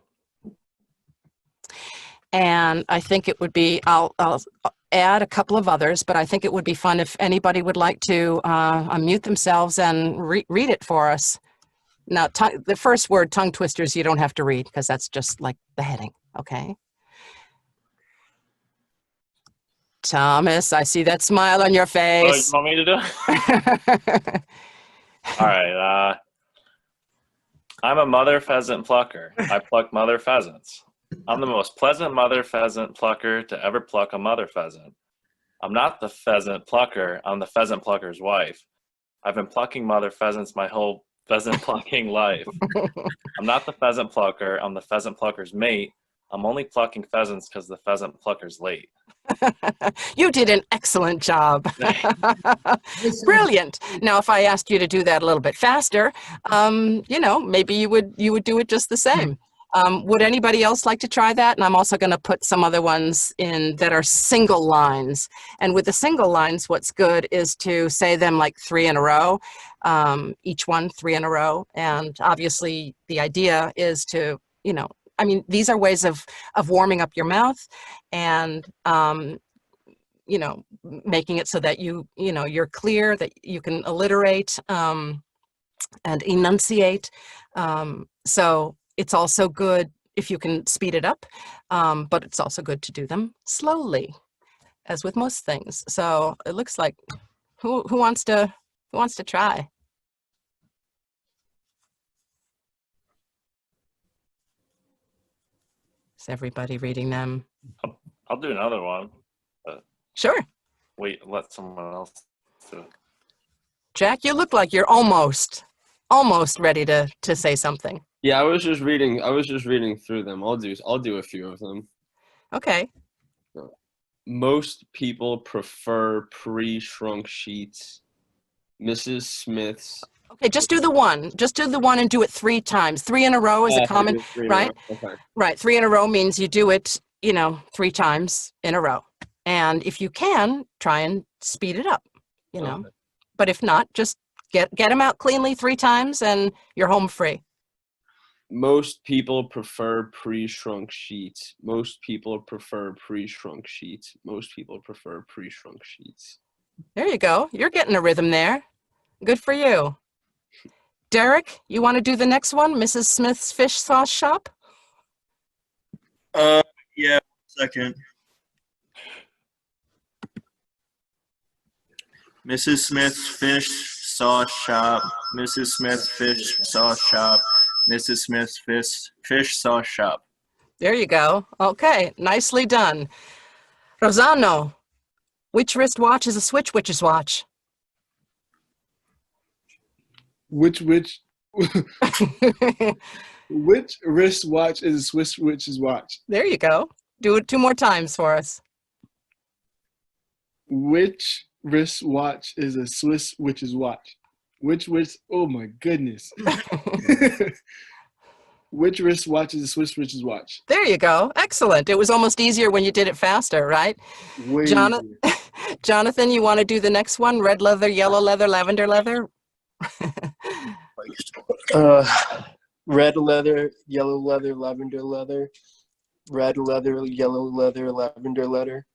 and I think it would be, I'll add a couple of others, but I think it would be fun if anybody would like to unmute themselves and read it for us. Now, the first word, tongue twisters, you don't have to read because that's just like the heading, okay? Thomas, I see that smile on your Oh, you face. want me to do it? All right. I'm a mother pheasant plucker. I pluck mother pheasants. I'm the most pleasant mother pheasant plucker to ever pluck a mother pheasant. I'm not the pheasant plucker. I'm the pheasant plucker's wife. I've been plucking mother pheasants my whole pheasant plucking life. I'm not the pheasant plucker. I'm the pheasant plucker's mate. I'm only plucking pheasants because the pheasant plucker's late. You did an excellent job. Brilliant. Now, if I asked you to do that a little bit faster, you know, maybe you would do it just the same. Would anybody else like to try that? And I'm also going to put some other ones in that are single lines. And with the single lines, what's good is to say them like 3 in a row, each one 3 in a row. And obviously the idea is to, you know, I mean, these are ways of warming up your mouth and, you know, making it so that you know, you're clear, that you can alliterate and enunciate. So it's also good if you can speed it up, but it's also good to do them slowly, as with most things. So it looks like who wants to try? Is everybody reading them? I'll do another one. But Sure. wait, let someone else do it. Jack, you look like you're almost ready to say something. Yeah, I was just reading through them. I'll do a few of them. Okay. Most people prefer pre-shrunk sheets. Mrs. Smith's. Okay, just do the one. Just do the one and do it 3 times. 3 in a row is a common, right? Okay. Right. 3 in a row means you do it, you know, 3 times in a row. And if you can, try and speed it up, you know. Okay. But if not, just get them out cleanly 3 times and you're home free. Most people prefer pre-shrunk sheets. Most people prefer pre-shrunk sheets. Most people prefer pre-shrunk sheets. There you go. You're getting a rhythm there. Good for you. Derek, you want to do the next one? Mrs. Smith's Fish Sauce Shop? Yeah, second. Mrs. Smith's Fish Sauce Shop. Mrs. Smith's Fish Sauce Shop. Mrs. Smith's Fish Sauce Shop. There you go. Okay, nicely done. Rosano, which wristwatch is a switch witch's watch? Which wristwatch is a Swiss witch's watch? There you go. Do it 2 more times for us. Which wristwatch is a Swiss witch's watch? Oh my goodness. Which wristwatch is a Swiss witch's watch? There you go. Excellent. It was almost easier when you did it faster, right? Jonathan, you want to do the next one? Red leather, yellow leather, lavender leather? Red leather, yellow leather, lavender leather. Red leather, yellow leather, lavender leather.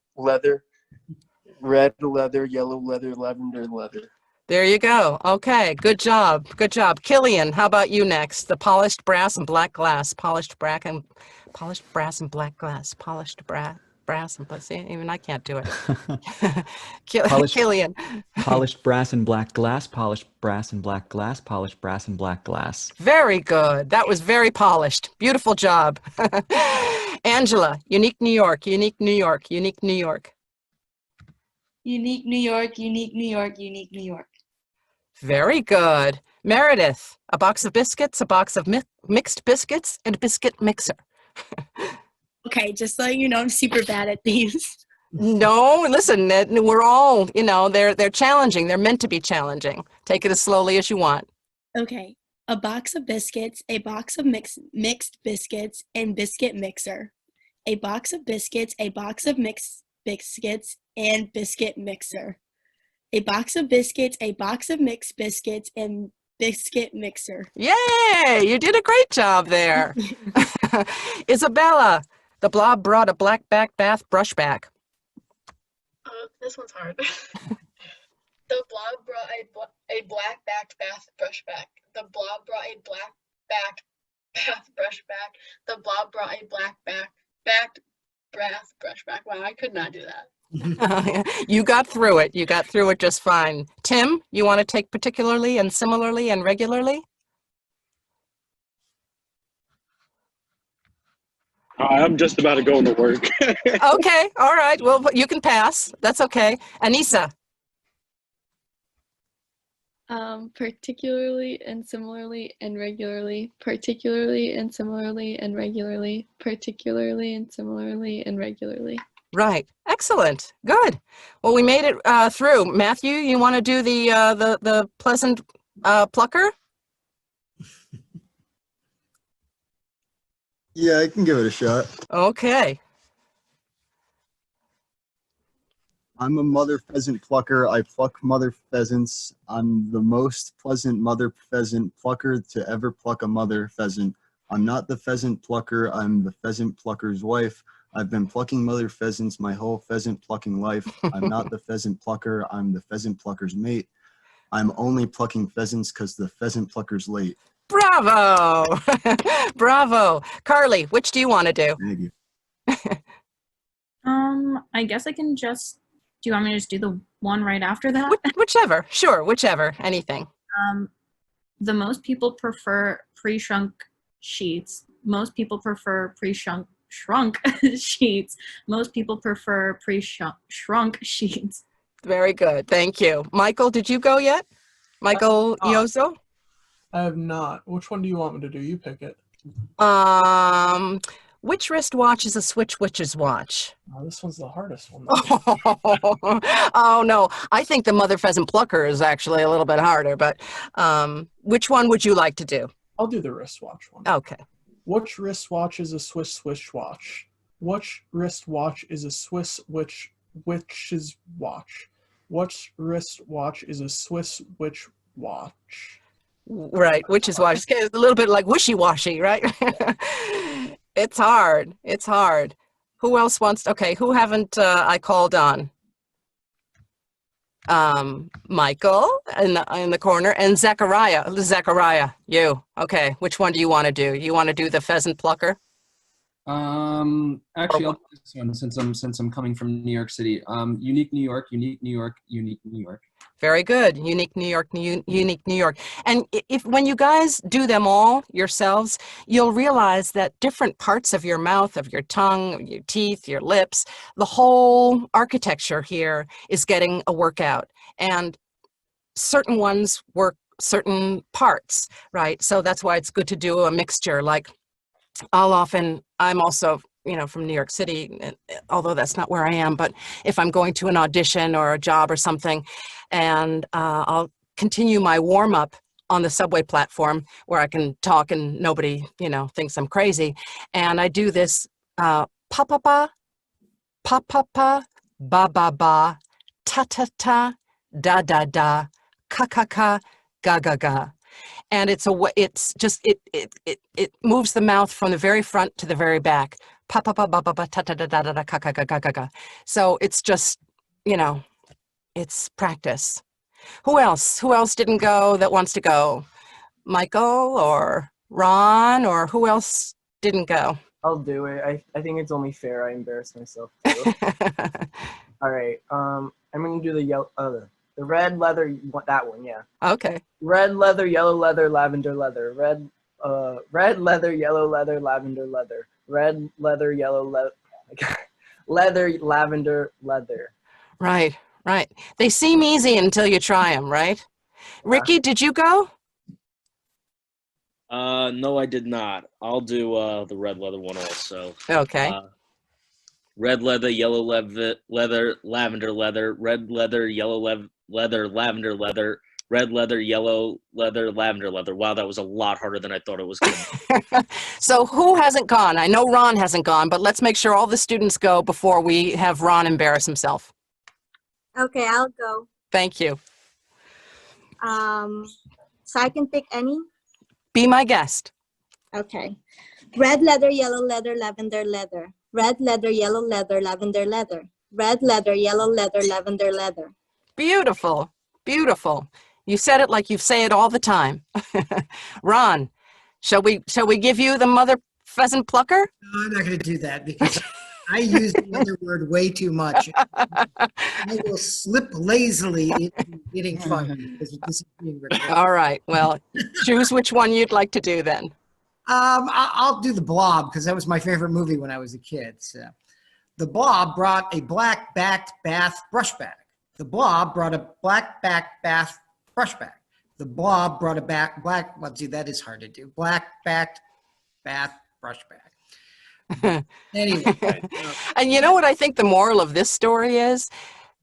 Red leather, yellow leather, lavender leather. There you go. Okay, good job. Good job. Killian, how about you next? The polished brass and black glass. Polished brass and black glass. Polished brass and see, even I can't do it. Killian. Polished brass and black glass. Polished brass and black glass. Polished brass and black glass. Very good. That was very polished. Beautiful job. Angela, unique New York, unique New York, unique New York. Unique New York, unique New York, unique New York. Very good. Meredith, a box of biscuits, a box of mixed biscuits, and a biscuit mixer. Okay, just so you know, I'm super bad at these. No, listen, we're all, you know, they're challenging. They're meant to be challenging. Take it as slowly as you want. Okay, a box of biscuits, a box of mixed biscuits, and biscuit mixer. A box of biscuits, a box of mixed biscuits, and biscuit mixer. A box of biscuits, a box of mixed biscuits, and biscuit mixer. Yay! You did a great job there. Isabella, the blob brought a black bath brush back. This one's hard. The blob brought a black bath brush back. The blob brought a black bath brush back. The blob brought a black bath brush back. Wow, I could not do that. You got through it. You got through it just fine. Tim, you want to take particularly and similarly and regularly? I'm just about to go into work. Okay, all right. Well, you can pass. That's okay. Anissa. Particularly and similarly and regularly, particularly and similarly and regularly, particularly and similarly and regularly. Right. Excellent. Good. Well, we made it through. Matthew, you want to do the pleasant plucker? Yeah, I can give it a shot. Okay. I'm a mother pheasant plucker. I pluck mother pheasants. I'm the most pleasant mother pheasant plucker to ever pluck a mother pheasant. I'm not the pheasant plucker. I'm the pheasant plucker's wife. I've been plucking mother pheasants my whole pheasant plucking life. I'm not the pheasant plucker. I'm the pheasant plucker's mate. I'm only plucking pheasants because the pheasant plucker's late. Bravo. Bravo. Carly, which do you want to do? Thank you. I guess I can just, do you want me to just do the one right after that? Whichever. Sure, whichever. Anything. The most people prefer pre-shrunk sheets. Most people prefer pre-shrunk sheets. Most people prefer pre-shrunk sheets. Very good. Thank you. Michael, did you go yet? Michael Yozo? I have not. Which one do you want me to do? You pick it. Which wristwatch is a Switch Witch's watch? Oh, this one's the hardest one. Oh, no. I think the mother pheasant plucker is actually a little bit harder, but which one would you like to do? I'll do the wristwatch one. Okay. Which wristwatch is a Swiss watch? Which wristwatch is a Swiss witch's watch? Which wristwatch is a Swiss witch watch? Right, witch's watch. It's a little bit like wishy-washy, right? It's hard. It's hard. Who else wants? Okay, who haven't I called on? Michael in the corner, and Zachariah. Zachariah, you. Okay, which one do you want to do? You want to do the pheasant plucker? Actually, I'll do this one since I'm coming from New York City. Unique New York, unique New York, unique New York. Very good. Unique New York, unique New York. And when you guys do them all yourselves, you'll realize that different parts of your mouth, of your tongue, your teeth, your lips, the whole architecture here is getting a workout. And certain ones work certain parts, right? So that's why it's good to do a mixture. Like I'm also, from New York City, although that's not where I am, but if I'm going to an audition or a job or something, and I'll continue my warm-up on the subway platform where I can talk and nobody, thinks I'm crazy. And I do this pa-pa-pa, pa-pa-pa, ba-ba-ba, ta-ta-ta, da-da-da, ka-ka-ka, ga-ga-ga. And it moves the mouth from the very front to the very back. Pa pa pa ba ba ba ta ta da da da da ka ka ka ka ka. So it's just, it's practice. Who else? Who else didn't go that wants to go? Michael or Ron, or who else didn't go? I'll do it. I think it's only fair. I embarrassed myself too. All right. I'm gonna do the red leather. That one, yeah. Okay. Red leather, yellow leather, lavender leather. Red leather, yellow leather, lavender leather. Red leather, yellow leather, lavender leather. Right. They seem easy until you try them, right? Yeah. Ricky, did you go? No, I did not. I'll do the red leather one also. Okay. Red leather, yellow leather, lavender leather, red leather, yellow leather, lavender leather, red leather, yellow leather, lavender leather. Wow, that was a lot harder than I thought it was going to be. So who hasn't gone? I know Ron hasn't gone, but let's make sure all the students go before we have Ron embarrass himself. Okay, I'll go. Thank you. So I can pick any? Be my guest. Okay. Red leather, yellow leather, lavender leather. Red leather, yellow leather, lavender leather. Red leather, yellow leather, lavender leather. Beautiful. Beautiful. You said it like you say it all the time. Ron, shall we give you the mother pheasant plucker? No, I'm not going to do that because I use the other word way too much. I will slip lazily into getting fired because this is being recorded. All right. Well, choose which one you'd like to do then. I'll do the Blob because that was my favorite movie when I was a kid. So, the Blob brought a black-backed bath brush bag. The Blob brought a black-backed bath brush bag. The Blob brought a that is hard to do. Black-backed bath brush bag. Anyway. And you know what I think the moral of this story is?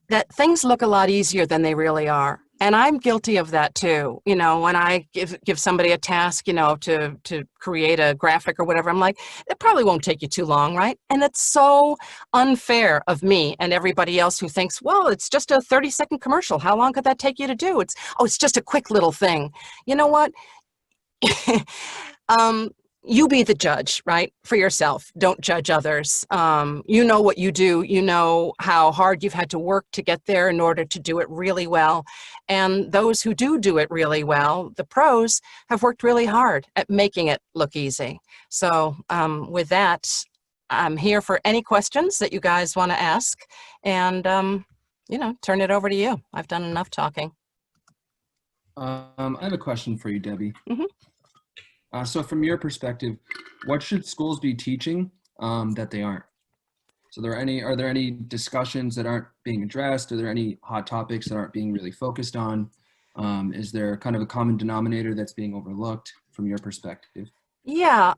That things look a lot easier than they really are. And I'm guilty of that too. You know, when I give somebody a task, you know, to create a graphic or whatever, I'm like, it probably won't take you too long, right? And it's so unfair of me and everybody else who thinks, well, it's just a 30-second commercial. How long could that take you to do? It's just a quick little thing. You know what? You be the judge, right? For yourself. Don't judge others. You know what you do. You know how hard you've had to work to get there in order to do it really well. And those who do it really well, the pros, have worked really hard at making it look easy. So with that, I'm here for any questions that you guys want to ask. And, you know, turn it over to you. I've done enough talking. I have a question for you, Debbie. Mm-hmm. So from your perspective, what should schools be teaching that they aren't? So are there any discussions that aren't being addressed? Are there any hot topics that aren't being really focused on? Is there kind of a common denominator that's being overlooked from your perspective? Yeah,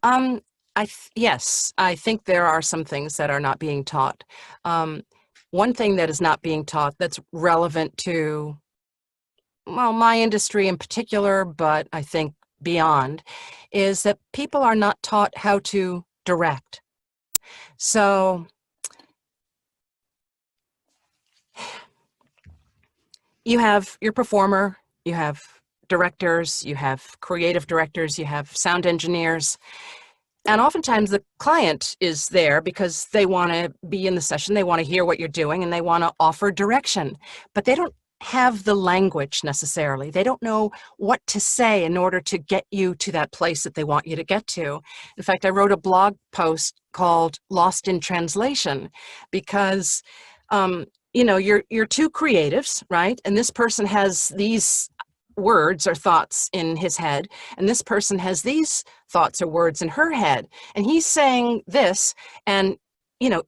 yes, I think there are some things that are not being taught. One thing that is not being taught that's relevant to, well, my industry in particular, but I think beyond, is that people are not taught how to direct. So you have your performer, you have directors, you have creative directors, you have sound engineers, and oftentimes the client is there because they want to be in the session, they want to hear what you're doing, and they want to offer direction, but they don't have the language necessarily. They don't know what to say in order to get you to that place that they want you to get to. In fact, I wrote a blog post called Lost in Translation because, you know, you're two creatives, right? And this person has these words or thoughts in his head, and this person has these thoughts or words in her head. And he's saying this, and, you know,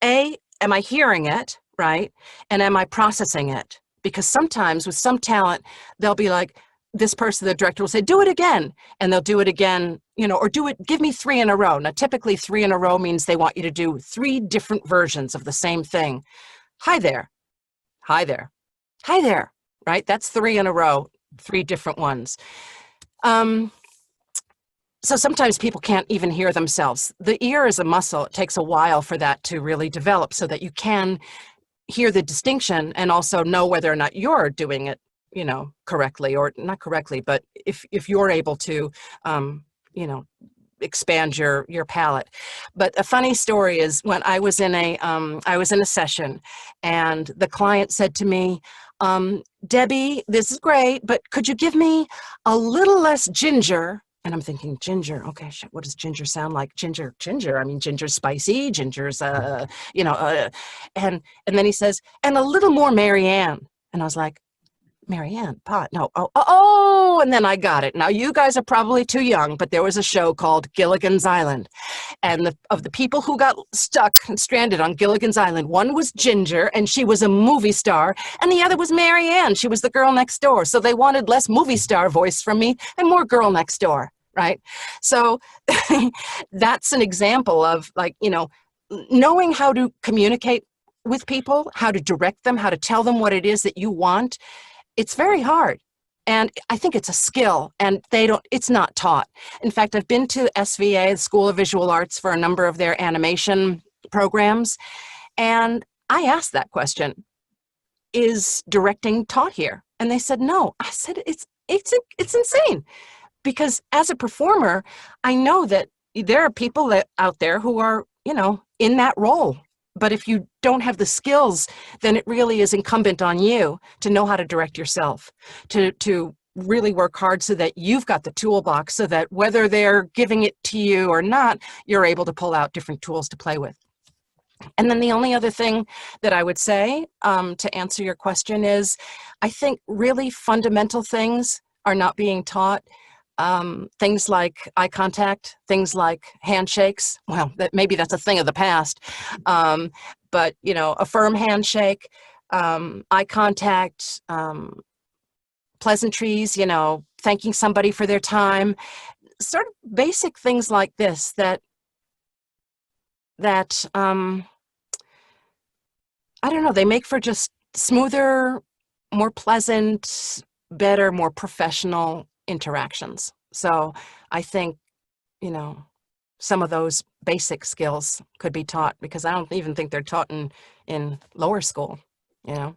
am I hearing it, right? And am I processing it? Because sometimes with some talent, they'll be like, this person, the director will say, do it again. And they'll do it again, you know, or give me 3 in a row. Now, typically 3 in a row means they want you to do 3 different versions of the same thing. Hi there. Hi there. Hi there. Right? That's 3 in a row, 3 different ones. So sometimes people can't even hear themselves. The ear is a muscle. It takes a while for that to really develop so that you can hear the distinction and also know whether or not you're doing it, you know, correctly or not correctly, but if you're able to, you know, expand your palette. But a funny story is when I was in a session and the client said to me, Debbie, this is great, but could you give me a little less ginger? And I'm thinking, ginger, okay, shit, what does ginger sound like? Ginger, I mean, ginger's spicy, ginger's, you know, and then he says, and a little more Marianne. And I was like, Marianne, pot, no, oh, and then I got it. Now, you guys are probably too young, but there was a show called Gilligan's Island. And of the people who got stuck and stranded on Gilligan's Island, one was Ginger, and she was a movie star, and the other was Marianne. She was the girl next door. So they wanted less movie star voice from me and more girl next door, right? So that's an example of, like, you know, knowing how to communicate with people, how to direct them, how to tell them what it is that you want. It's very hard. And I think it's a skill, and it's not taught. In fact, I've been to SVA, the School of Visual Arts, for a number of their animation programs. And I asked that question, is directing taught here? And they said, no. I said, it's insane. Because as a performer, I know that there are people out there who are, you know, in that role. But if you don't have the skills, then it really is incumbent on you to know how to direct yourself, to really work hard so that you've got the toolbox, so that whether they're giving it to you or not, you're able to pull out different tools to play with. And then the only other thing that I would say to answer your question is, I think really fundamental things are not being taught. Things like eye contact, things like handshakes. Well, maybe that's a thing of the past. But, you know, a firm handshake, eye contact, pleasantries, you know, thanking somebody for their time, sort of basic things like this that I don't know, they make for just smoother, more pleasant, better, more professional interactions. So I think, you know, some of those basic skills could be taught, because I don't even think they're taught in lower school, you know.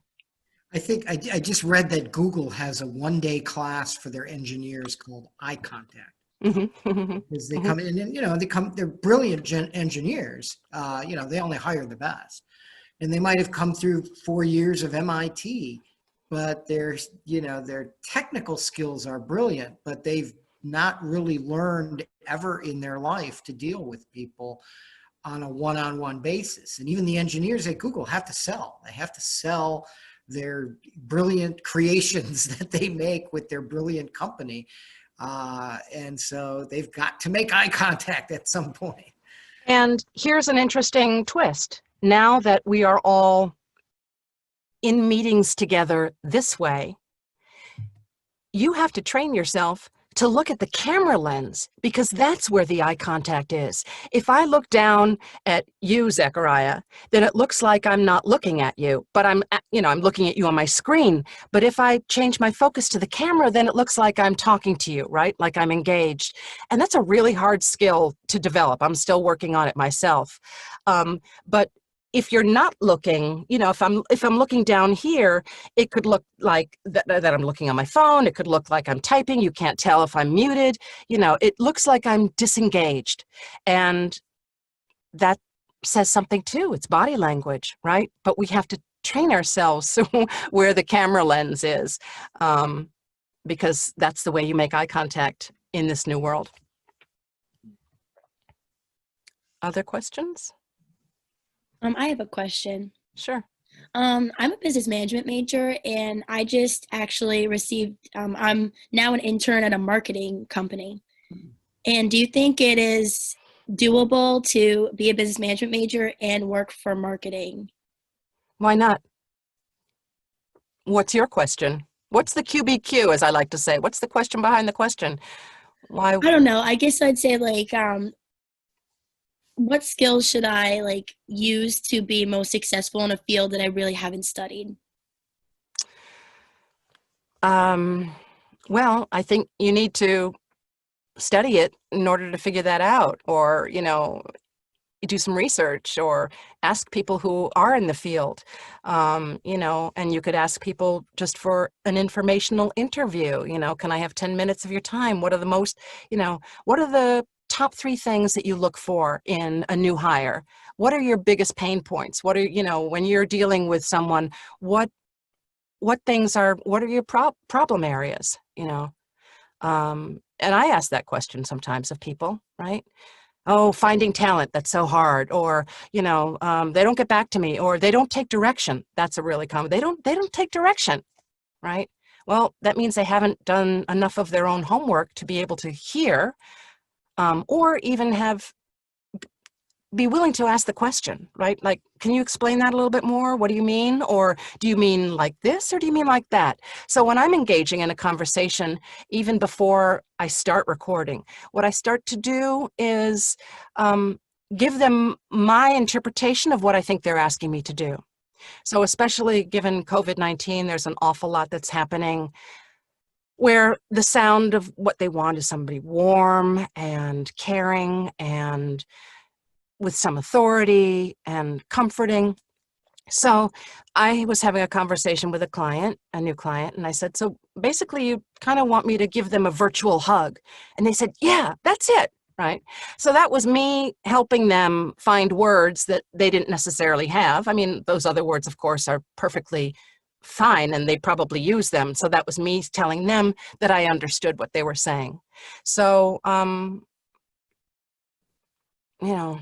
I think I just read that Google has a one-day class for their engineers called eye contact. Because they come in and, you know, they're brilliant engineers. You know, they only hire the best. And they might have come through 4 years of MIT, but their technical skills are brilliant, but they've not really learned ever in their life to deal with people on a one-on-one basis. And even the engineers at Google have to sell. They have to sell their brilliant creations that they make with their brilliant company. And so they've got to make eye contact at some point. And here's an interesting twist. Now that we are all in meetings together this way, you have to train yourself to look at the camera lens, because that's where the eye contact is. If I look down at you, Zechariah, then it looks like I'm not looking at you, but I'm looking at you on my screen. But if I change my focus to the camera, then it looks like I'm talking to you, right? Like I'm engaged. And that's a really hard skill to develop. I'm still working on it myself. But if you're not looking, you know, if I'm looking down here, it could look like that I'm looking on my phone. It could look like I'm typing. You can't tell if I'm muted. You know, it looks like I'm disengaged. And that says something too. It's body language, right? But we have to train ourselves where the camera lens is, because that's the way you make eye contact in this new world. Other questions? I have a question. Sure. I'm a business management major, and I just actually received, I'm now an intern at a marketing company. And do you think it is doable to be a business management major and work for marketing? Why not? What's your question? What's the QBQ, as I like to say? What's the question behind the question? Why? I don't know. I guess I'd say, like, what skills should I use to be most successful in a field that I really haven't studied? Well, I think you need to study it in order to figure that out, or, you know, do some research or ask people who are in the field, you know, and you could ask people just for an informational interview, you know, can I have 10 minutes of your time? What are the most, you know, what are the top 3 things that you look for in a new hire? What are your biggest pain points? What are, you know, when you're dealing with someone, what are your problem areas, you know? And I ask that question sometimes of people, right? Oh, finding talent, that's so hard. Or, you know, they don't get back to me, or they don't take direction. That's a really common, they don't take direction, right? Well, that means they haven't done enough of their own homework to be able to hear, or even be willing to ask the question, right? Like, can you explain that a little bit more? What do you mean? Or do you mean like this, or do you mean like that? So when I'm engaging in a conversation, even before I start recording, what I start to do is give them my interpretation of what I think they're asking me to do. So especially given COVID-19, there's an awful lot that's happening where the sound of what they want is somebody warm and caring and with some authority and comforting. So I was having a conversation with a new client, and I said, so basically you kind of want me to give them a virtual hug. And they said, yeah, that's it. right? So that was me helping them find words that they didn't necessarily have. I mean, those other words, of course, are perfectly fine and they probably use them. So that was me telling them that I understood what they were saying. So, you know,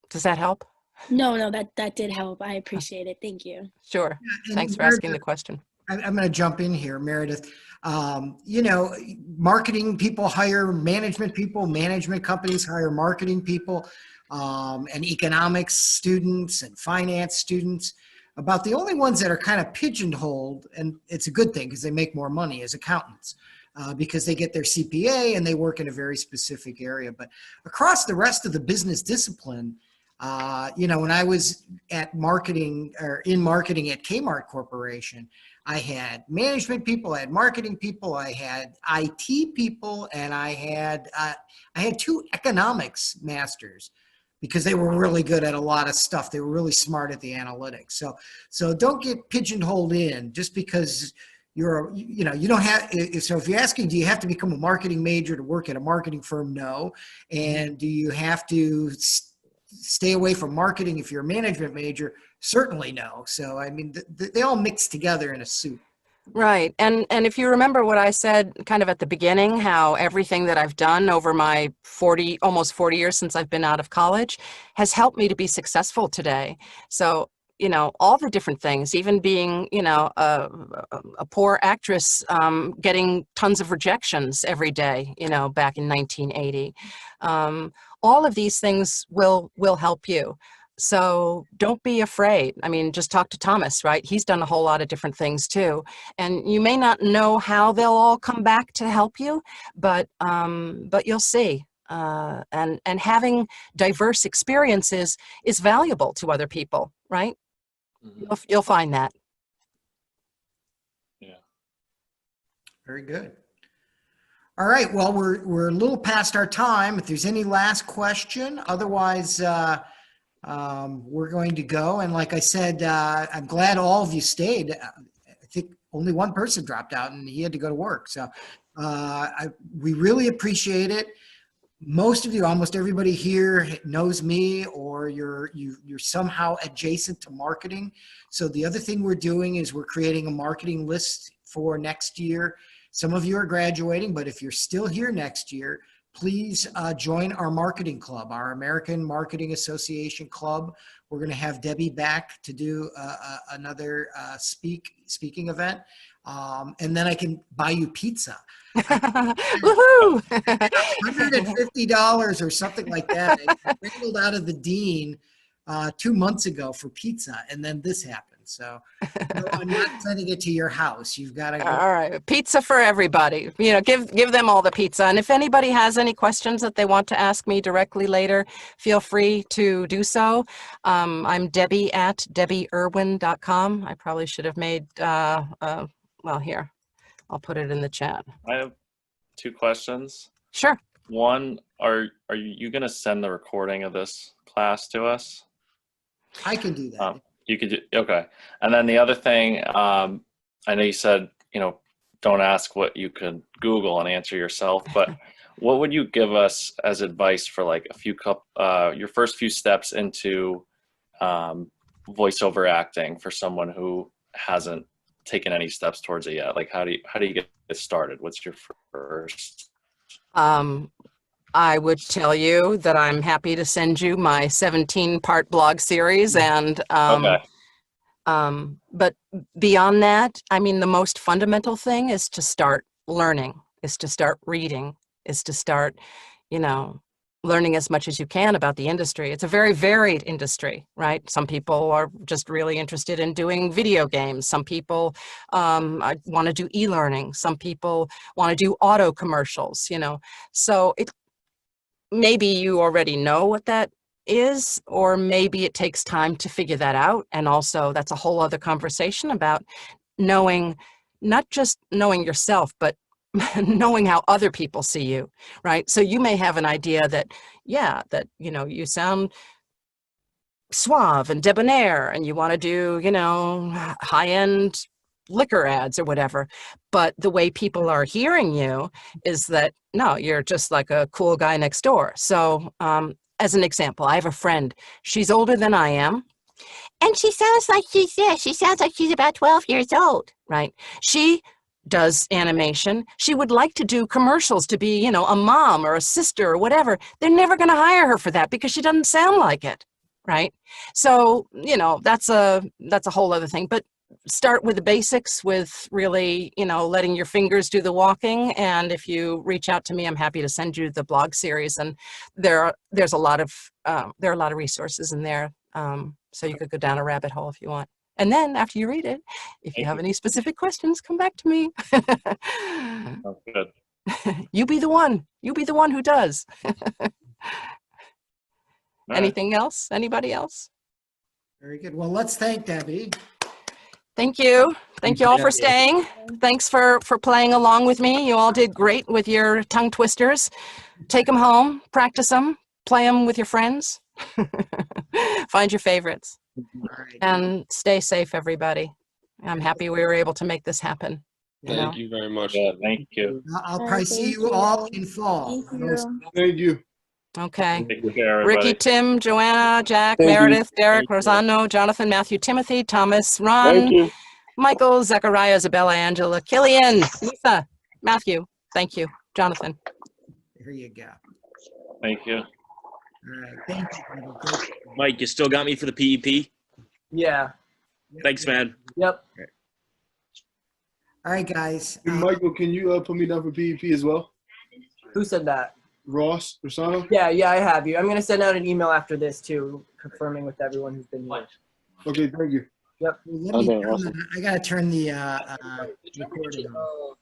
does that help? No, that did help. I appreciate it. Thank you. Sure. And Thanks for asking the question. I'm going to jump in here, Meredith. You know, marketing people hire management people, management companies hire marketing people, and economics students and finance students. About the only ones that are kind of pigeonholed, and it's a good thing because they make more money as accountants, because they get their CPA and they work in a very specific area. But across the rest of the business discipline, you know, when I was at marketing or in marketing at Kmart Corporation, I had management people, I had marketing people, I had IT people, and I had 2 economics masters because they were really good at a lot of stuff. They were really smart at the analytics. So don't get pigeonholed in just because you're, you know, you don't have, so if you're asking, do you have to become a marketing major to work at a marketing firm? No. And do you have to stay away from marketing if you're a management major? Certainly no. So, I mean, they all mix together in a soup. Right. And if you remember what I said kind of at the beginning, how everything that I've done over my almost 40 years since I've been out of college has helped me to be successful today. So, you know, all the different things, even being, you know, a poor actress, getting tons of rejections every day, you know, back in 1980. All of these things will help you. So don't be afraid. I mean, just talk to Thomas, right? He's done a whole lot of different things too. And you may not know how they'll all come back to help you, but you'll see. And having diverse experiences is valuable to other people, right? You'll find that. Yeah. Very good. All right. Well, we're a little past our time. If there's any last question, otherwise, we're going to go. And like I said, I'm glad all of you stayed. I think only one person dropped out and he had to go to work. So we really appreciate it. Most of you, almost everybody here knows me, or you're somehow adjacent to marketing. So the other thing we're doing is we're creating a marketing list for next year. Some of you are graduating, but if you're still here next year, please join our marketing club, our American Marketing Association club. We're going to have Debbie back to do another speaking event. And then I can buy you pizza. Woohoo! $150 or something like that. I wrangled out of the dean 2 months ago for pizza, and then this happened. So no, I'm not sending it to your house. You've got to go. All right, pizza for everybody. You know, give them all the pizza. And if anybody has any questions that they want to ask me directly later, feel free to do so. I'm Debbie at debbieirwin.com. I probably should have made, well, here, I'll put it in the chat. I have 2 questions. Sure. One, are you going to send the recording of this class to us? I can do that. You could do, okay. And then the other thing, I know you said, you know, don't ask what you could Google and answer yourself, but what would you give us as advice for like your first few steps into voiceover acting for someone who hasn't taken any steps towards it yet? Like, how do you get started? What's your first? I would tell you that I'm happy to send you my 17-part blog series, and Okay. But beyond that, I mean, the most fundamental thing is to start learning, is to start reading, is to start, you know, learning as much as you can about the industry. It's a very varied industry, right? Some people are just really interested in doing video games. Some people want to do e-learning. Some people want to do auto commercials, you know. So maybe you already know what that is, or maybe it takes time to figure that out. And also that's a whole other conversation about knowing, not just knowing yourself, but knowing how other people see you, right? So you may have an idea that, yeah, that, you know, you sound suave and debonair and you want to do, you know, high-end liquor ads or whatever. But the way people are hearing you is that, no, you're just like a cool guy next door. So as an example, I have a friend. She's older than I am. And she sounds like she sounds like she's about 12 years old, right? She does animation. She would like to do commercials to be, a mom or a sister or whatever. They're never going to hire her for that because she doesn't sound like it, right? So, that's a whole other thing. But start with the basics, with really, letting your fingers do the walking. And if you reach out to me, I'm happy to send you the blog series. And there's a lot of resources in there. So you could go down a rabbit hole if you want. And then after you read it, if you have any specific questions, come back to me. Oh, good. You be the one who does. Anything else? Anybody else? Very good. Well, let's thank Debbie. Thank you. Thank you all for staying. Thanks for playing along with me. You all did great with your tongue twisters. Take them home, practice them, play them with your friends. Find your favorites. And stay safe, everybody. I'm happy we were able to make this happen. Thank you very much. Yeah, thank you. I'll probably see you all in fall. Thank you. Okay. Take care, everybody. Ricky, Tim, Joanna, Jack, Thank you. Meredith, Derek, Thank you. Rosanno, Jonathan, Matthew, Timothy, Thomas, Ron, Thank you. Michael, Zechariah, Isabella, Angela, Killian, Lisa, Matthew. Thank you. Jonathan. Here you go. Thank you. All right. Thank you. Mike, you still got me for the PEP? Yeah. Thanks, man. Yep. All right, guys. Hey, Michael, can you put me down for PEP as well? Who said that? Ross, Rosano? Yeah, I have you. I'm going to send out an email after this, too, confirming with everyone who's been here. Okay, thank you. Yep. I got to turn the recording on.